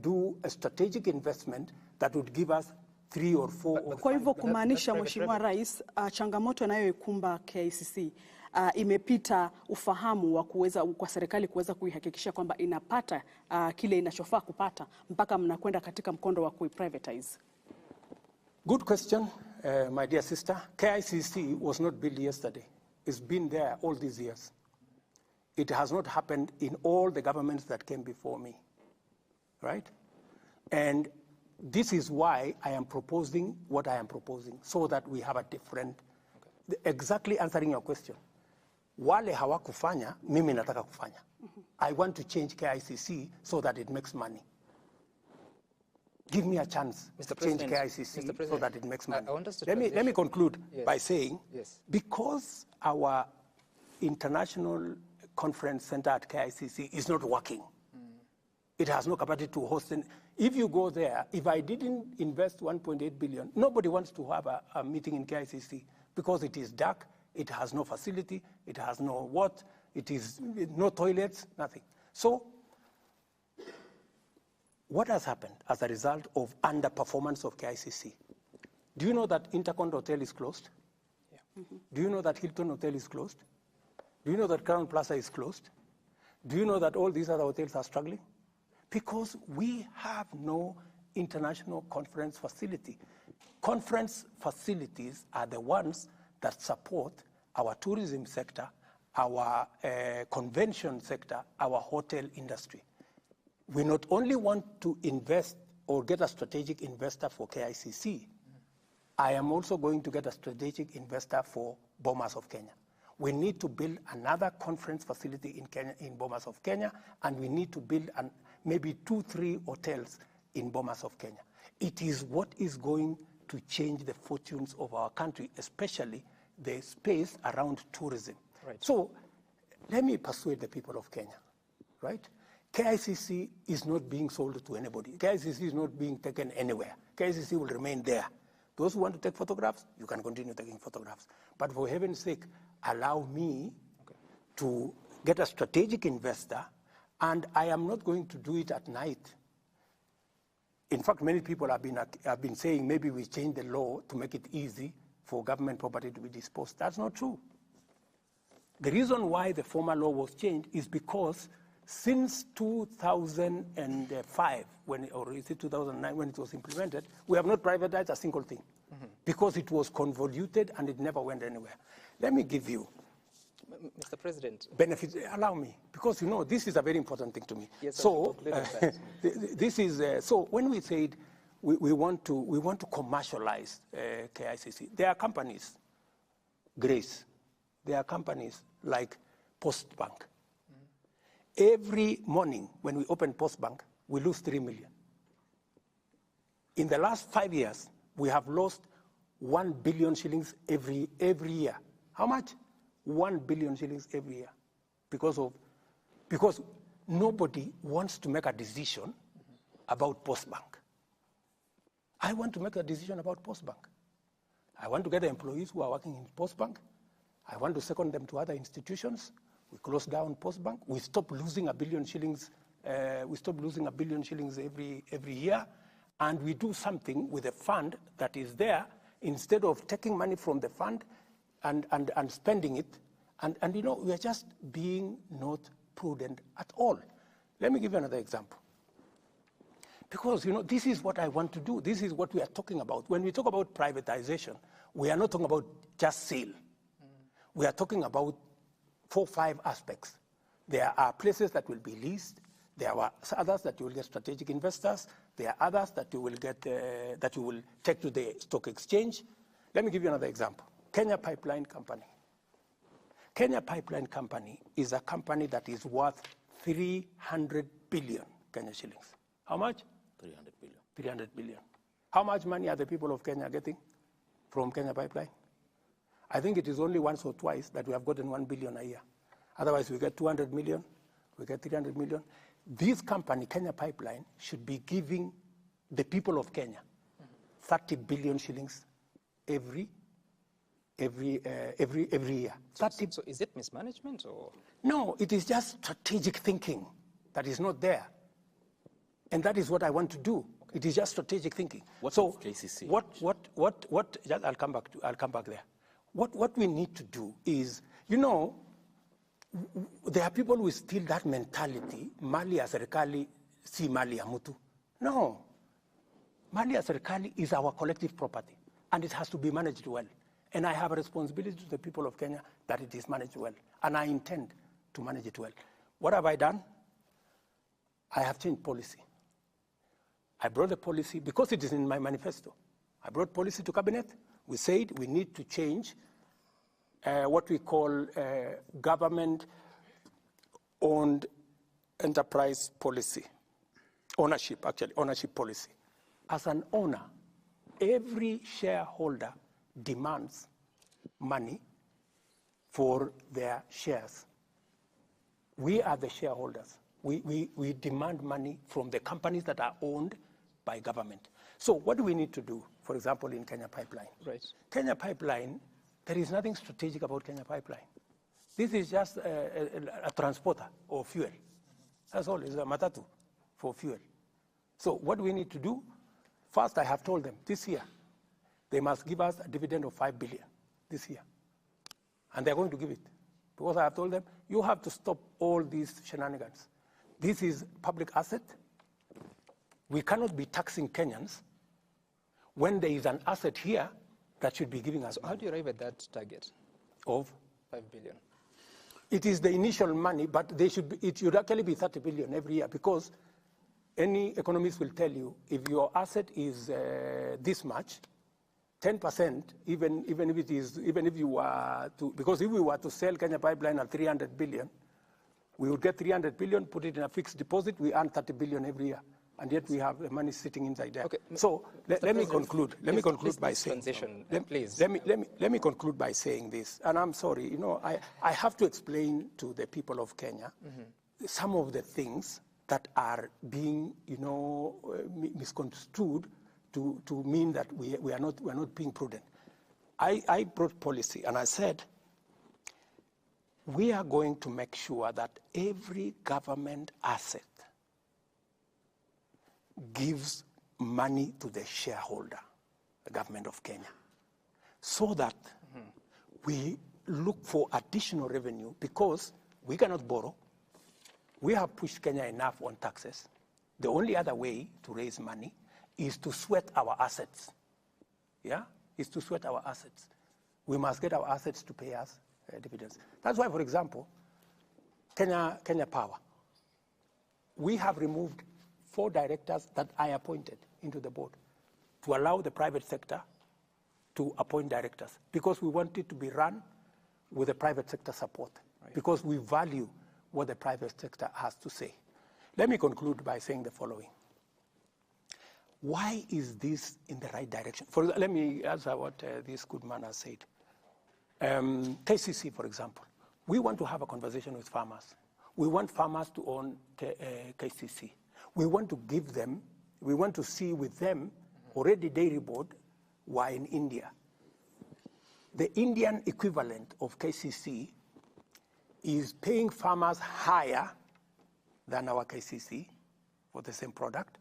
do a strategic investment that would give us 3 or 4 or 5? Kwa hivyo kumaanisha, Mheshimiwa Rais, changamoto inayoikumba KICC imepita ufahamu wa kwa serikali kuweza kuihakikisha kwamba inapata kile inachofaa kupata mpaka mnakwenda katika mkondo wa kuiprivatize. Good question, my dear sister. KICC was not built yesterday. It's been there all these years. It has not happened in all the governments that came before me, right? And this is why I am proposing what I am proposing, so that we have a different, exactly answering your question. Wale hawakufanya, mimi nataka kufanya. I want to change KICC so that it makes money. Give me a chance to change KICC so that it makes money. Let me conclude by saying, because our international conference center at KICC is not working, it has no capacity to host. If you go there, if I didn't invest 1.8 billion, nobody wants to have a meeting in KICC because it is dark, it has no facility, it has no what, it is no toilets, nothing. So, what has happened as a result of underperformance of KICC? Do you know that Intercont Hotel is closed? Yeah. Do you know that Hilton Hotel is closed? Do you know that Crown Plaza is closed? Do you know that all these other hotels are struggling? Because we have no international conference facility. Conference facilities are the ones that support our tourism sector, our convention sector, our hotel industry. We not only want to invest or get a strategic investor for KICC, I am also going to get a strategic investor for Bomas of Kenya. We need to build another conference facility in Kenya, in Bomas of Kenya, and we need to build maybe 2-3 hotels in Bomas of Kenya. It is what is going to change the fortunes of our country, especially the space around tourism. Right. So let me persuade the people of Kenya, right? KICC is not being sold to anybody. KICC is not being taken anywhere. KICC will remain there. Those who want to take photographs, you can continue taking photographs. But for heaven's sake, allow me to get a strategic investor, and I am not going to do it at night. In fact, many people have been saying maybe we change the law to make it easy for government property to be disposed. That's not true. The reason why the former law was changed is because since 2005, or is it 2009 when it was implemented, we have not privatized a single thing because it was convoluted and it never went anywhere. Let me give you, Mr. President, benefits. Allow me, because you know this is a very important thing to me. Yes, so this is so when we said we want to commercialize KICC, there are companies, Grace, there are companies like Postbank. Every morning when we open Postbank, we lose 3 million. In the last 5 years, we have lost 1 billion shillings every year. How much? 1 billion shillings every year. Because nobody wants to make a decision about Postbank. I want to make a decision about Postbank. I want to get the employees who are working in Postbank. I want to second them to other institutions. We close down Postbank. We stop losing 1 billion shillings. We stop losing 1 billion shillings every year, and we do something with the fund that is there instead of taking money from the fund and spending it. And you know, we are just being not prudent at all. Let me give you another example. Because you know, this is what I want to do. This is what we are talking about. When we talk about privatization, we are not talking about just sale. We are talking about 4 or 5 aspects. There are places that will be leased. There are others that you will get strategic investors. There are others that you will get, that you will take to the stock exchange. Let me give you another example. Kenya Pipeline Company. Kenya Pipeline Company is a company that is worth 300 billion Kenya shillings. How much? 300 billion. 300 billion. How much money are the people of Kenya getting from Kenya Pipeline? I think it is only once or twice that we have gotten 1 billion a year. Otherwise, we get 200 million, we get 300 million. This company, Kenya Pipeline, should be giving the people of Kenya 30 billion shillings every year. So is it mismanagement or? No, it is just strategic thinking that is not there. And that is what I want to do. It is just strategic thinking. What so of KCC? I'll come back there. What we need to do is, you know, there are people who still that mentality, mali ya serikali si mali ya mtu. No. Mali ya serikali is our collective property, and it has to be managed well. And I have a responsibility to the people of Kenya that it is managed well, and I intend to manage it well. What have I done? I have changed policy. I brought the policy, because it is in my manifesto. I brought policy to cabinet. We said we need to change what we call government-owned enterprise policy. Ownership policy. As an owner, every shareholder demands money for their shares. We are the shareholders. We demand money from the companies that are owned by government. So what do we need to do, for example, in Kenya Pipeline? Right. Kenya Pipeline, there is nothing strategic about Kenya Pipeline. This is just a transporter of fuel. That's all, it's a matatu for fuel. So what do we need to do? First, I have told them this year, they must give us a dividend of 5 billion this year. And they're going to give it. Because I have told them, you have to stop all these shenanigans. This is public asset. We cannot be taxing Kenyans when there is an asset here that should be giving us. So how do you arrive at that target of 5 billion? It is the initial money, but it should actually be 30 billion every year, because any economist will tell you if your asset is this much, 10%, even if you were to, because if we were to sell Kenya Pipeline at 300 billion, we would get 300 billion, put it in a fixed deposit, we earn 30 billion every year. And yet we have the money sitting inside there. Okay. So let me conclude. Let me conclude by saying, please. Let me conclude by saying this. And I'm sorry, you know, I have to explain to the people of Kenya some of the things that are being, you know, misconstrued to mean that we are not being prudent. I brought policy, and I said, we are going to make sure that every government asset gives money to the shareholder, the government of Kenya, so that we look for additional revenue, because we cannot borrow. We have pushed Kenya enough on taxes. The only other way to raise money is to sweat our assets. Yeah? Is to sweat our assets. We must get our assets to pay us dividends. That's why, for example, Kenya Power, we have removed 4 directors that I appointed into the board to allow the private sector to appoint directors, because we want it to be run with the private sector support, because we value what the private sector has to say. Let me conclude by saying the following. Why is this in the right direction? Let me answer what this good man has said. KCC, for example, we want to have a conversation with farmers. We want farmers to own KCC. We want to give them, we want to see with them, already dairy board were in India. The Indian equivalent of KCC is paying farmers higher than our KCC for the same product,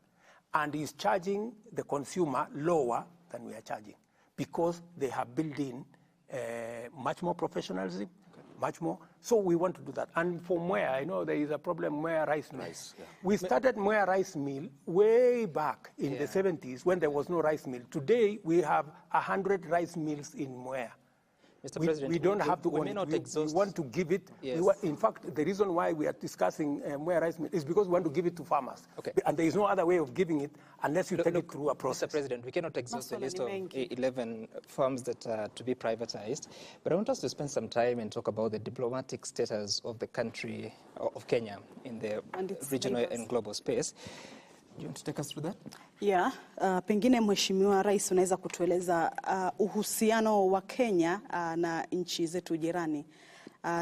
and is charging the consumer lower than we are charging, because they have built in much more professionalism, much more. So we want to do that. And for Mwea, I know there is a problem, Mwea rice mill. Yeah. We started Mwea rice mill way back in the 70s when there was no rice mill. Today, we have 100 rice mills in Mwea. Mr. President, we don't have to we own may it. not We exhaust. want to give it. Yes. In fact, the reason why we are discussing where rice mill is because we want to give it to farmers. Okay. And there is no other way of giving it unless you take it through a process. Mr. President, we cannot exhaust the Maswala list ni of mengi. 11 farms that are to be privatized, but I want us to spend some time and talk about the diplomatic status of the country, of Kenya, in the And its regional neighbors. and global space. Do you want to take us through that? Yeah, pengine Mheshimiwa Rais unaweza kutueleza uhusiano wa Kenya na nchi zetu jirani.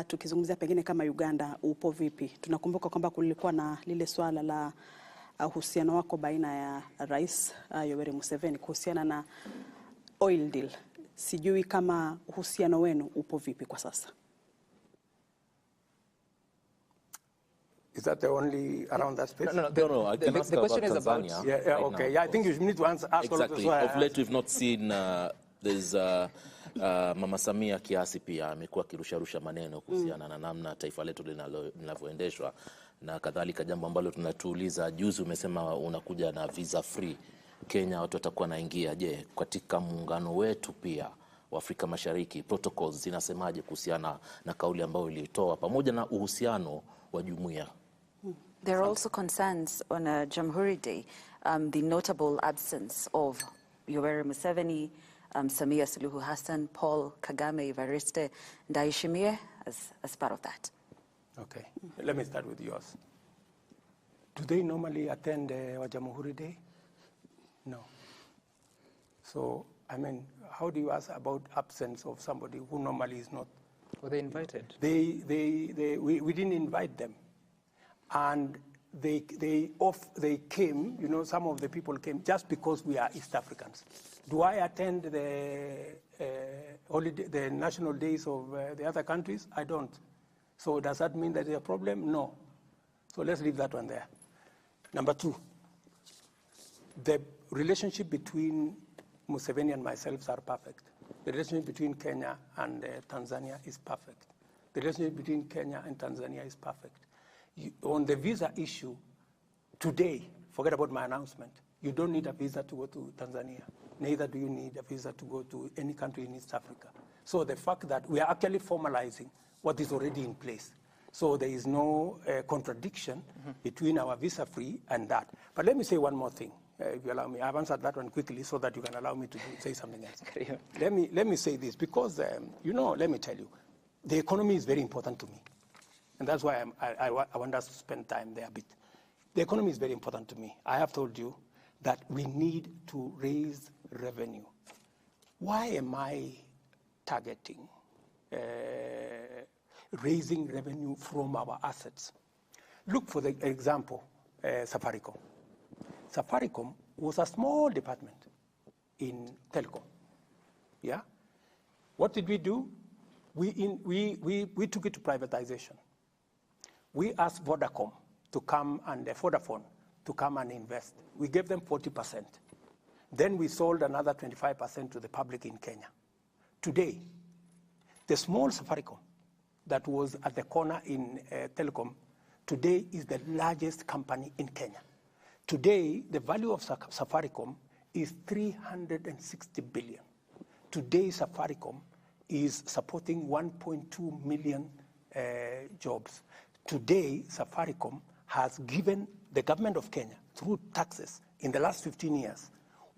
Tukizungumzia pengine kama Uganda upo vipi? Tunakumbuka kwamba kulikuwa na lile swala la uhusiano wako baina ya Rais Yoweri Museveni kuhusiana na oil deal. Sijui kama uhusiano wenu upo vipi kwa sasa. Is that the only around that space? No, I can ask the about question is about- Tanzania. Yeah, right okay. now, Yeah, I think you need to ask all of exactly. this. Of late, we've not seen there's Mama Samia kiasi pia amekuwa akirusharusha maneno kuhusiana na namna taifa letu linavyoendeshwa na kadhalika, jambo ambalo tunatuuliza. Juzi umesema unakuja na visa free Kenya, watu watakuwa naingia. Je, katika muungano wetu pia wa Afrika Mashariki protocols zinasemaje kuhusiana na kauli ambayo ilitoa pamoja na uhusiano wa jumuiya? There are also concerns on Jamhuri Day, the notable absence of Yoweri Museveni, Samia Suluhu Hassan, Paul Kagame, Evariste Ndayishimiye as part of that. Okay, let me start with yours. Do they normally attend Jamhuri Day? No. So, I mean, how do you ask about absence of somebody who normally is not? Were they invited? We didn't invite them. And they came, you know, some of the people came just because we are East Africans. Do I attend the national days of the other countries? I don't. So does that mean that there's a problem? No. So let's leave that one there. Number two, the relationship between Museveni and myself are perfect. The relationship between Kenya and Tanzania is perfect. The relationship between Kenya and Tanzania is perfect. On the visa issue, today, forget about my announcement, you don't need a visa to go to Tanzania. Neither do you need a visa to go to any country in East Africa. So the fact that we are actually formalizing what is already in place. So there is no contradiction between our visa-free and that. But let me say one more thing, if you allow me. I've answered that one quickly so that you can allow me to say something else. Let me say this, because, you know, let me tell you, the economy is very important to me. And that's why I want us to spend time there a bit. The economy is very important to me. I have told you that we need to raise revenue. Why am I targeting raising revenue from our assets? Look, for the example, Safaricom. Safaricom was a small department in telecom. Yeah? What did we do? We took it to privatization. We asked Vodacom to come and Vodafone to come and invest. We gave them 40%. Then we sold another 25% to the public in Kenya. Today, the small Safaricom that was at the corner in telecom, today is the largest company in Kenya. Today, the value of Safaricom is 360 billion. Today, Safaricom is supporting 1.2 million jobs. Today, Safaricom has given the government of Kenya, through taxes, in the last 15 years,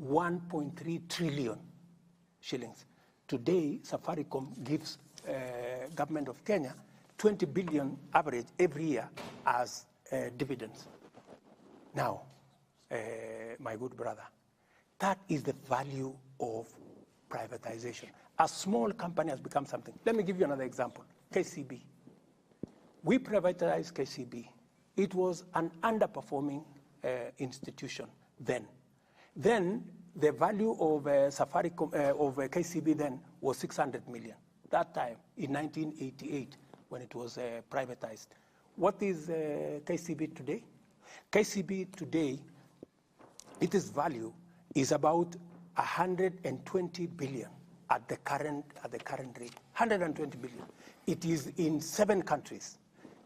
1.3 trillion shillings. Today, Safaricom gives government of Kenya 20 billion average every year as dividends. Now, my good brother, that is the value of privatization. A small company has become something. Let me give you another example, KCB. We privatized KCB. It was an underperforming institution then. Then the value of Safaricom, of KCB then was 600 million. That time, in 1988, when it was privatized. What is KCB today? KCB today, its value is about 120 billion at the current rate. 120 billion. It is in 7 countries.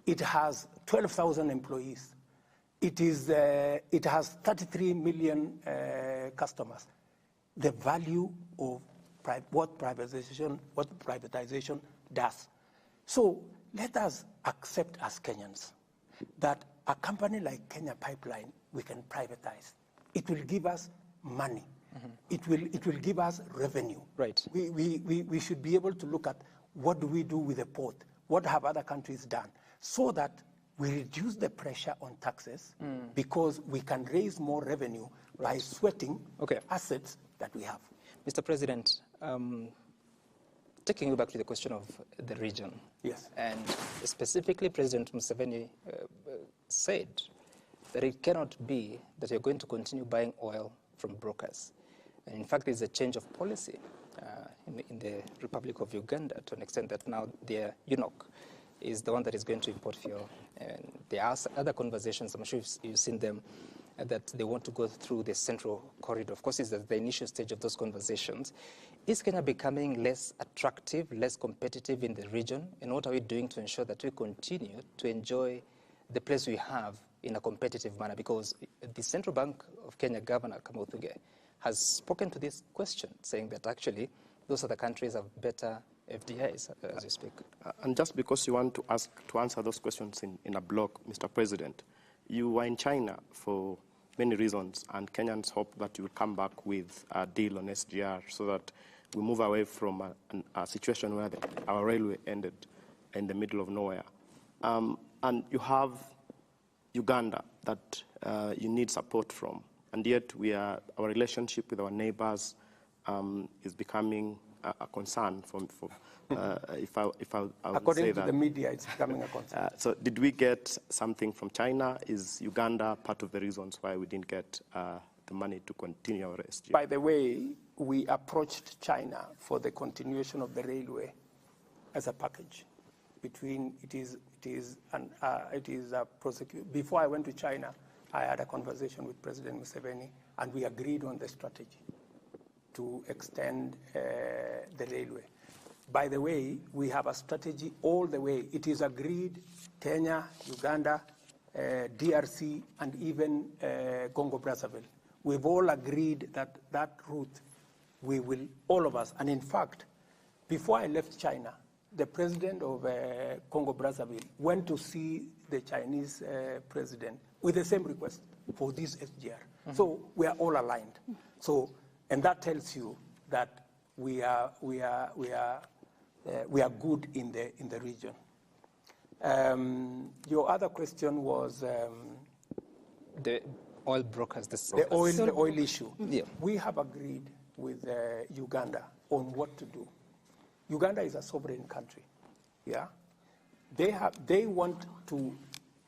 It has 12,000 employees. It has 33 million customers. The value of what privatization does. So let us accept as Kenyans that a company like Kenya Pipeline, we can privatize. It will give us money. It will give us revenue. Right. We should be able to look at what do we do with the port, what have other countries done, so that we reduce the pressure on taxes because we can raise more revenue by sweating assets that we have. Mr. President, taking you back to the question of the region. Yes. And specifically, President Museveni said that it cannot be that you're going to continue buying oil from brokers. And in fact, there's a change of policy in the Republic of Uganda to an extent that now their eunuch is the one that is going to import fuel. And there are other conversations, I'm sure you've seen them, that they want to go through the central corridor. Of course, it's at the initial stage of those conversations. Is Kenya becoming less attractive, less competitive in the region? And what are we doing to ensure that we continue to enjoy the place we have in a competitive manner? Because the Central Bank of Kenya Governor Kamuthuge has spoken to this question, saying that actually those other countries have better FDIs as you speak. And just because you want to answer those questions in a block, Mr. President, you were in China for many reasons, and Kenyans hope that you will come back with a deal on SGR so that we move away from a situation where our railway ended in the middle of nowhere. And you have Uganda that you need support from, and yet our relationship with our neighbors is becoming a concern if I would According say to that. the media, it's becoming a concern. So did we get something from China? Is Uganda part of the reasons why we didn't get the money to continue our SGR? By the way, we approached China for the continuation of the railway as a package. Before I went to China, I had a conversation with President Museveni, and we agreed on the strategy to extend the railway. By the way, we have a strategy all the way. It is agreed, Kenya, Uganda, DRC, and even Congo-Brazzaville. We've all agreed that that route, we will, all of us, and in fact, before I left China, the president of Congo-Brazzaville went to see the Chinese president with the same request for this SGR. So we are all aligned. So, and that tells you that we are good in the region. Your other question was the oil brokers. The oil issue. Yeah. We have agreed with Uganda on what to do. Uganda is a sovereign country. Yeah, they want to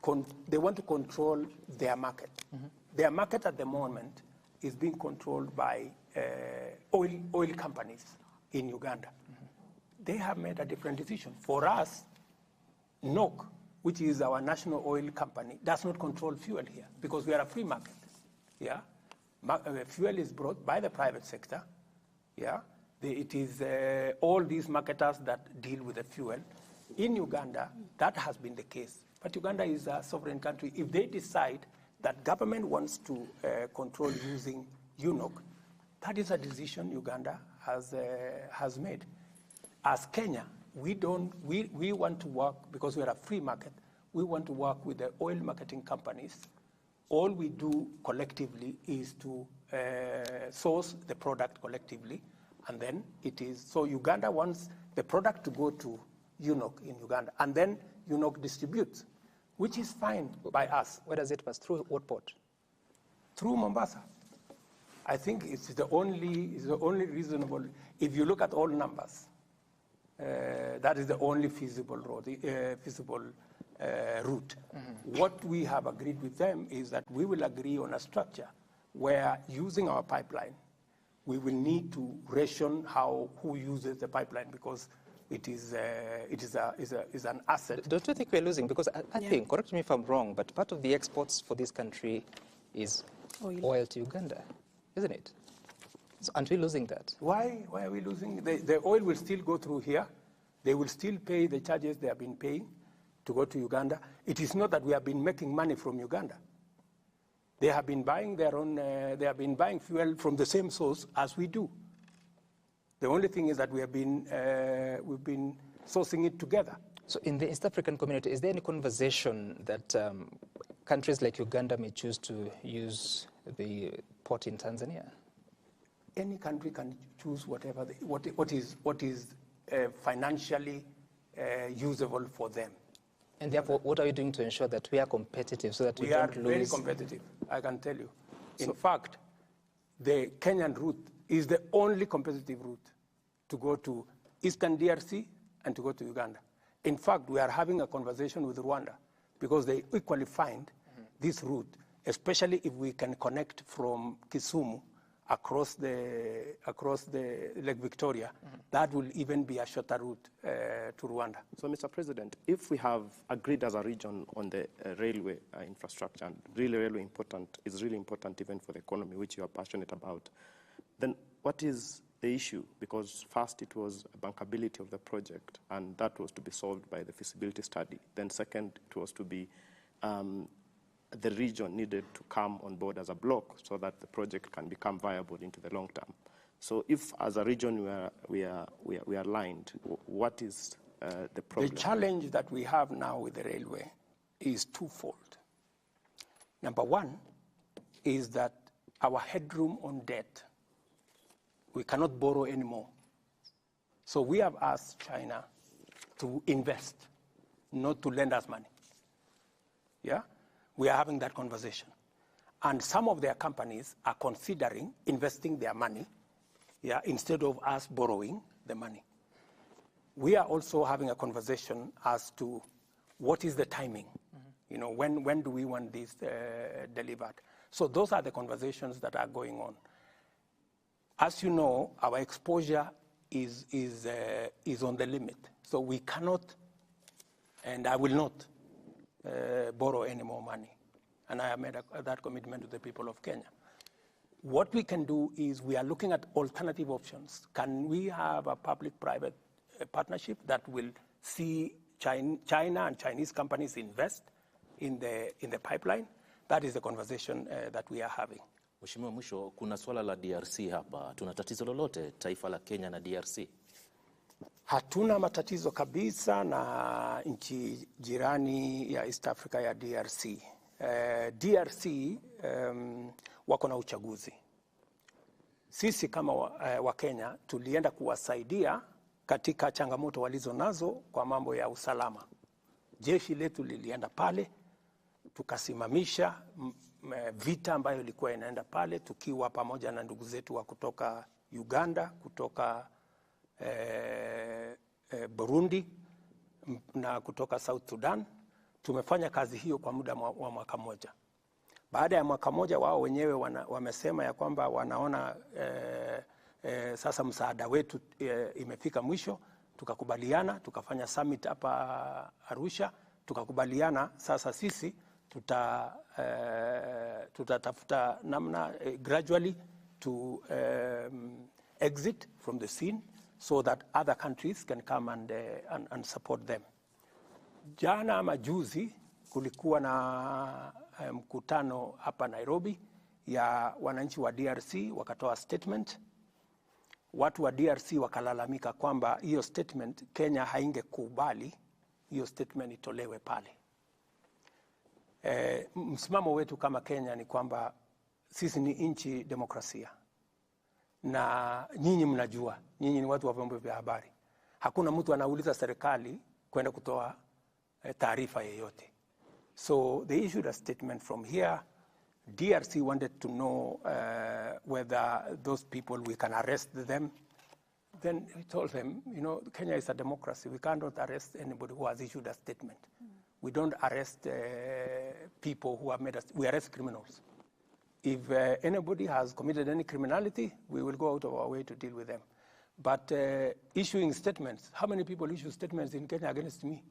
control their market. Their market at the moment is being controlled by oil companies in Uganda. They have made a different decision. For us, NOC, which is our national oil company, does not control fuel here because we are a free market. Yeah, fuel is brought by the private sector. Yeah, it is all these marketers that deal with the fuel. In Uganda, that has been the case. But Uganda is a sovereign country. If they decide that government wants to control using UNOC, that is a decision Uganda has made. As Kenya, we want to work, because we are a free market, we want to work with the oil marketing companies. All we do collectively is to source the product collectively, and then it is, so Uganda wants the product to go to UNOC in Uganda, and then UNOC distributes, which is fine by us. Where does it pass? Through what port? Through Mombasa. I think it's the only reasonable, if you look at all numbers, that is the only feasible route. What we have agreed with them is that we will agree on a structure where, using our pipeline, we will need to ration who uses the pipeline, because it is an asset. Don't you think we're losing? Because I think, correct me if I'm wrong, but part of the exports for this country is oil to Uganda, isn't it? So aren't we losing that? Why are we losing? The oil will still go through here. They will still pay the charges they have been paying to go to Uganda. It is not that we have been making money from Uganda. They have been buying their own, they have been buying fuel from the same source as we do. The only thing is that we've been sourcing it together. So in the East African community, is there any conversation that countries like Uganda may choose to use the port in Tanzania? Any country can choose whatever what is financially usable for them. And therefore, what are you doing to ensure that we are competitive so that we don't lose? We are very competitive, I can tell you. In fact, the Kenyan route is the only competitive route to go to Eastern DRC and to go to Uganda. In fact, we are having a conversation with Rwanda because they equally find this route, especially if we can connect from Kisumu across the Lake Victoria, that will even be a shorter route to Rwanda. So, Mr. President, if we have agreed as a region on the railway infrastructure, and really important, is really important even for the economy, which you are passionate about, then what is the issue? Because first it was bankability of the project, and that was to be solved by the feasibility study. Then second, it was to be the region needed to come on board as a block so that the project can become viable into the long term. So if as a region we are aligned, what is the problem? The challenge that we have now with the railway is twofold. Number one is that our headroom on debt, we cannot borrow anymore. So we have asked China to invest, not to lend us money. Yeah? We are having that conversation. And some of their companies are considering investing their money, yeah, instead of us borrowing the money. We are also having a conversation as to what is the timing. You know, when do we want this delivered? So those are the conversations that are going on. As you know, our exposure is on the limit. So we cannot, and I will not, borrow any more money. And I have made that commitment to the people of Kenya. What we can do is we are looking at alternative options. Can we have a public-private partnership that will see China and Chinese companies invest in the pipeline? That is the conversation that we are having. Mheshimiwa, mwisho, kuna swala la DRC hapa. Tuna tatizo lolote taifa la Kenya na DRC? Hatuna matatizo kabisa na nchi jirani ya East Africa ya DRC. DRC wako na uchaguzi. Sisi kama wa Kenya tulienda kuwasaidia katika changamoto walizo nazo kwa mambo ya usalama. Jeshi letu lilienda pale, tukasimamisha vita ambayo ilikuwa inaenda pale, tukiwa pamoja na ndugu zetu wa kutoka Uganda, kutoka Burundi na kutoka South Sudan. Tumefanya kazi hiyo kwa muda wa mwaka mmoja. Baada ya mwaka mmoja, wao wenyewe wamesema ya kwamba wanaona sasa msaada wetu imefika mwisho. Tukakubaliana, tukafanya summit hapa Arusha, tukakubaliana sasa sisi tutatafuta namna gradually to exit from the scene so that other countries can come and support them. Jana ama juzi kulikuwa na mkutano hapa Nairobi ya wananchi wa DRC, wakatoa statement. Watu wa DRC wakalalamika kwamba hiyo statement Kenya haingekubali hiyo statement itolewe pale. Msimamo wetu kama Kenya ni kwamba sisi ni nchi demokrasia. Na nyinyi mnajua, nyinyi ni watu wa vyombo vya habari. Hakuna mtu anauliza serikali kwenda kutoa taarifa yeyote. So they issued a statement from here. DRC wanted to know whether those people, we can arrest them. Then we told them, you know, Kenya is a democracy. We cannot arrest anybody who has issued a statement. We don't arrest people who have made us, we arrest criminals. If anybody has committed any criminality, we will go out of our way to deal with them. But issuing statements, how many people issue statements in Kenya against me?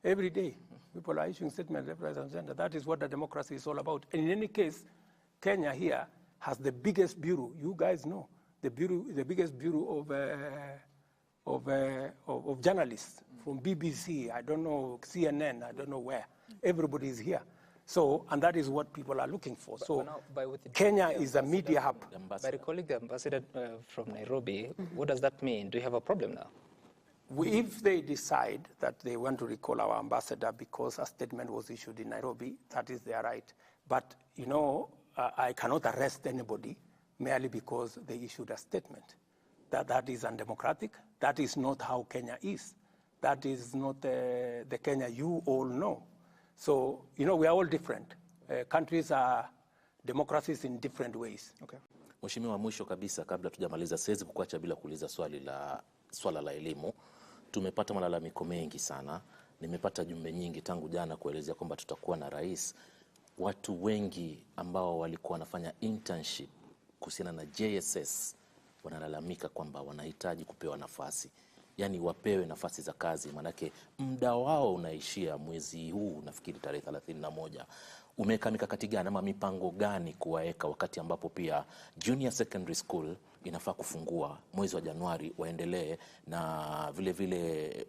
Every day, people are issuing statements left, right, and center. That is what the democracy is all about. And in any case, Kenya here has the biggest bureau. You guys know the biggest bureau of journalists from BBC. I don't know CNN. I don't know where. Everybody is here. So, and that is what people are looking for. But So now, Kenya is a media hub. By recalling the ambassador from Nairobi, what does that mean? Do you have a problem now? If they decide that they want to recall our ambassador because a statement was issued in Nairobi, that is their right. But, you know, I cannot arrest anybody merely because they issued a statement. That is undemocratic. That is not how Kenya is. That is not the Kenya you all know. So, you know, we are all different. Countries are democracies in different ways. Okay. Mheshimiwa, mwisho kabisa kabla tujamaliza, siwezi kukuacha bila kuuliza swala la elimu. Tumepata malalamiko mengi sana. Nimepata jumbe nyingi tangu jana kuelezea kwamba tutakuwa na rais. Watu wengi ambao walikuwa wanafanya internship kuhusiana na JSS wanalalamika kwamba wanahitaji kupewa nafasi. Yani wapewe nafasi za kazi, manake muda wao unaishia mwezi huu, nafikiri tarehe 31. Umeweka mikakati gani ama mipango gani kuwaeka wakati ambapo pia junior secondary school inafaa kufungua mwezi wa Januari, waendelee na vile vile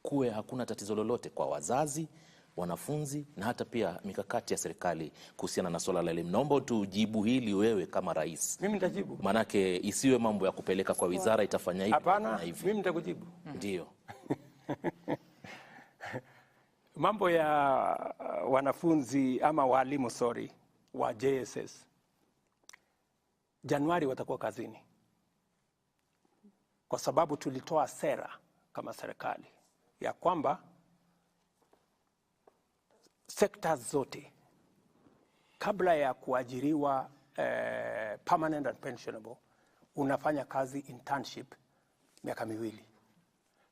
kuwe hakuna tatizo lolote kwa wazazi, wanafunzi na hata pia mikakati ya serikali kuhusiana na swala la elimu? Naomba tujibu hili wewe kama rais. Mimi nitajibu. Manake isiwe mambo ya kupeleka kwa wizara itafanya hivi. Hapana, mimi nitakujibu. Ndio. Mambo ya wanafunzi ama walimu wa JSS, Januari watakuwa kazini, kwa sababu tulitoa sera kama serikali ya kwamba sekta zote kabla ya kuajiriwa permanent and pensionable unafanya kazi internship miaka miwili.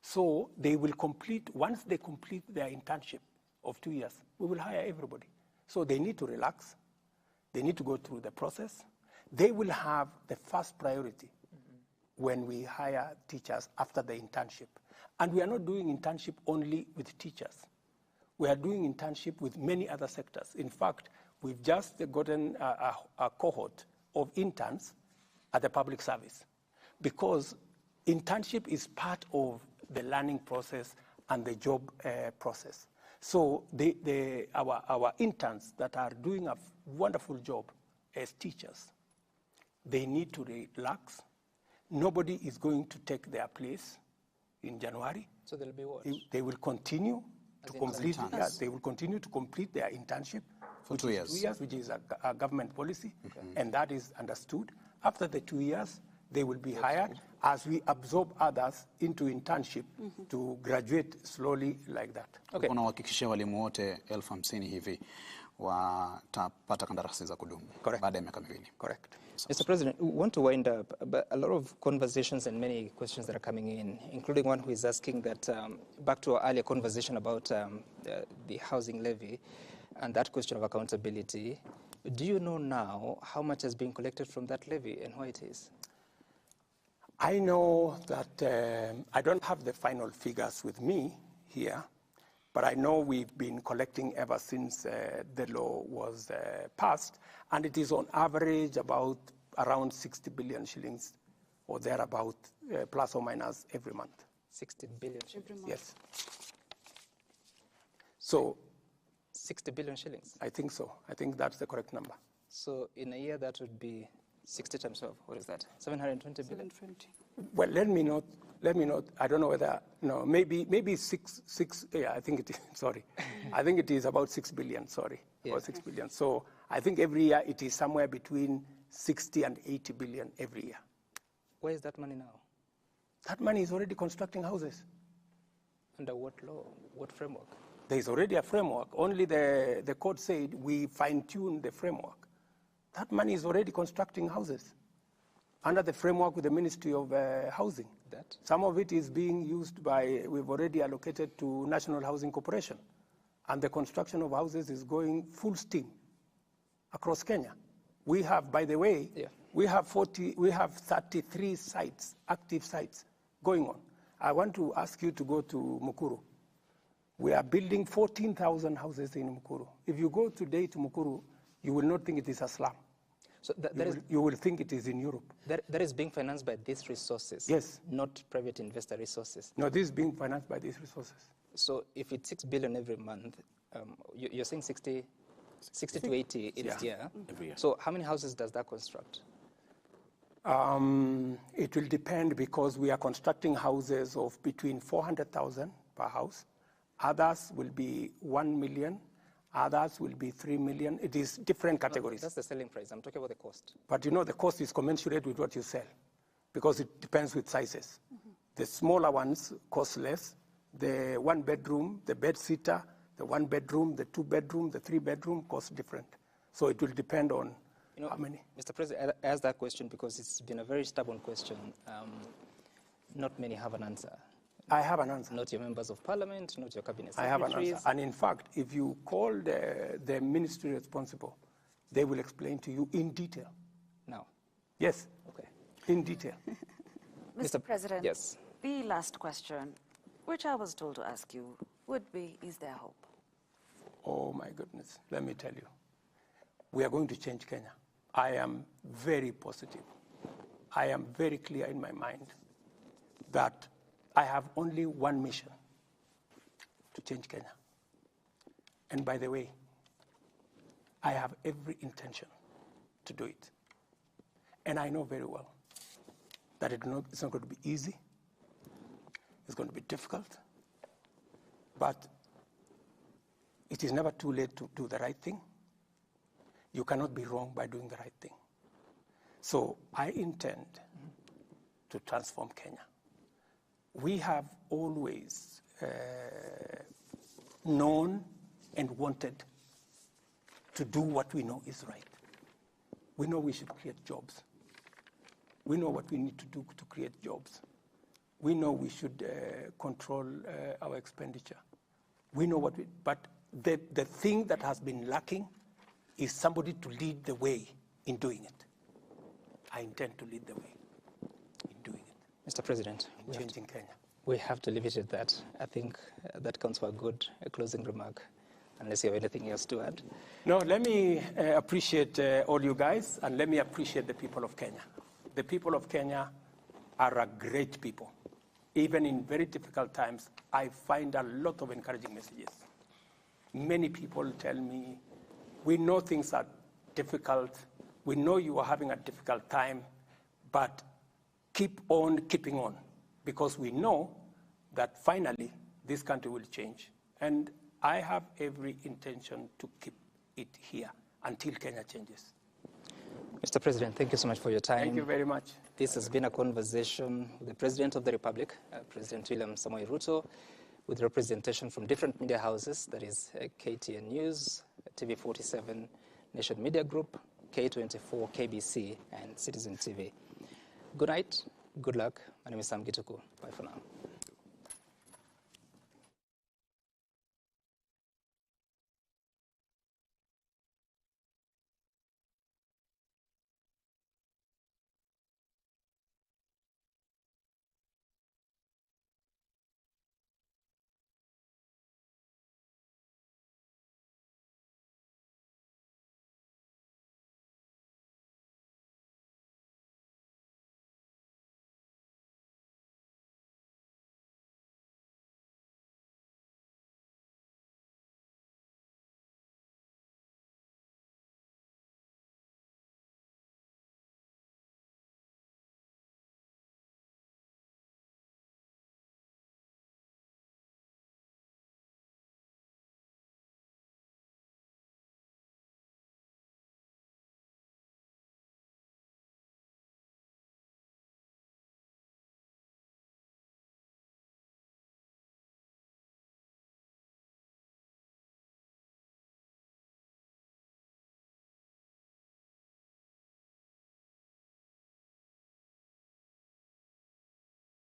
So they will complete, once they complete their internship of 2 years, we will hire everybody. So they need to relax. They need to go through the process. They will have the first priority when we hire teachers after the internship. And we are not doing internship only with teachers. We are doing internship with many other sectors. In fact, we've just gotten a cohort of interns at the public service, because internship is part of the learning process and the job process. So our interns that are doing a wonderful job as teachers, they need to relax. Nobody is going to take their place in January. So there'll be what? They will continue to complete. Yeah, they will continue to complete their internship for 2 years. 2 years, which is a government policy, and that is understood. After the 2 years, they will be hired as we absorb others into internship to graduate slowly like that. Okay. Unahakikishia walimu wote 50,000 hivi watapata kandarasi za kudumu baada ya miaka miwili. Correct. Mr. President, we want to wind up, but a lot of conversations and many questions that are coming in, including one who is asking that, back to our earlier conversation about the housing levy and that question of accountability, do you know now how much has been collected from that levy and why it is? I know that I don't have the final figures with me here, but I know we've been collecting ever since the law was passed, and it is on average about around 60 billion shillings or thereabout, plus or minus every month. 60 billion every month? Yes. So 60 billion shillings? I think so. I think that's the correct number. So in a year that would be 60 times 12. What is that? 720 billion? 720. Well, let me not, I don't know whether, no, maybe six, yeah, I think it is, sorry. I think it is about 6 billion, sorry, yeah. about 6 billion. So I think every year it is somewhere between 60 and 80 billion every year. Where is that money now? That money is already constructing houses. Under what law? What framework? There is already a framework. Only the court said we fine-tune the framework. That money is already constructing houses under the framework with the Ministry of Housing. That? Some of it is being used by, we've already allocated to National Housing Corporation. And the construction of houses is going full steam across Kenya. We have, by the way, we have 33 sites, active sites going on. I want to ask you to go to Mukuru. We are building 14,000 houses in Mukuru. If you go today to Mukuru, you will not think it is a slum. So you will think it is in Europe. That is being financed by these resources? Yes. Not private investor resources? No, this is being financed by these resources. So if it's 6 billion every month, you're saying 60 60 to 80 each year. Every year. So how many houses does that construct? It will depend because we are constructing houses of between 400,000 per house. Others will be 1 million. Others will be 3 million. It is different categories. That's the selling price. I'm talking about the cost. But you know, the cost is commensurate with what you sell because it depends with sizes. The smaller ones cost less. The 1 bedroom, the bed sitter, the 1 bedroom, the 2 bedroom, the 3 bedroom cost different. So it will depend on how many. Mr. President, I asked that question because it's been a very stubborn question. Not many have an answer. I have an answer. Not your members of parliament, not your cabinet I secretaries. have an answer. And in fact, if you call the ministry responsible, they will explain to you in detail. Now. Yes. Okay. In detail. Mr. President, yes. The last question, which I was told to ask you, would be, is there hope? Oh my goodness, let me tell you. We are going to change Kenya. I am very positive. I am very clear in my mind that I have only one mission: to change Kenya. And by the way, I have every intention to do it. And I know very well that it's not going to be easy. It's going to be difficult. But it is never too late to do the right thing. You cannot be wrong by doing the right thing. So I intend to transform Kenya. We have always known and wanted to do what we know is right. We know we should create jobs. We know what we need to do to create jobs. We know we should control our expenditure. We know what but the thing that has been lacking is somebody to lead the way in doing it. I intend to lead the way in doing it. Mr. President, changing Kenya. We have to leave it at that. I think that counts for a closing remark, unless you have anything else to add. No, let me appreciate all you guys, and let me appreciate the people of Kenya. The people of Kenya are a great people. Even in very difficult times, I find a lot of encouraging messages. Many people tell me, we know things are difficult, we know you are having a difficult time, but keep on keeping on, because we know that finally this country will change. And I have every intention to keep it here until Kenya changes. Mr. President, thank you so much for your time. Thank you very much. This has been a conversation with the President of the Republic, President William Samoei Ruto, with representation from different media houses, that is KTN News, TV47, Nation Media Group, K24, KBC, and Citizen TV. Good night, good luck. My name is Sam Gituku. Bye for now.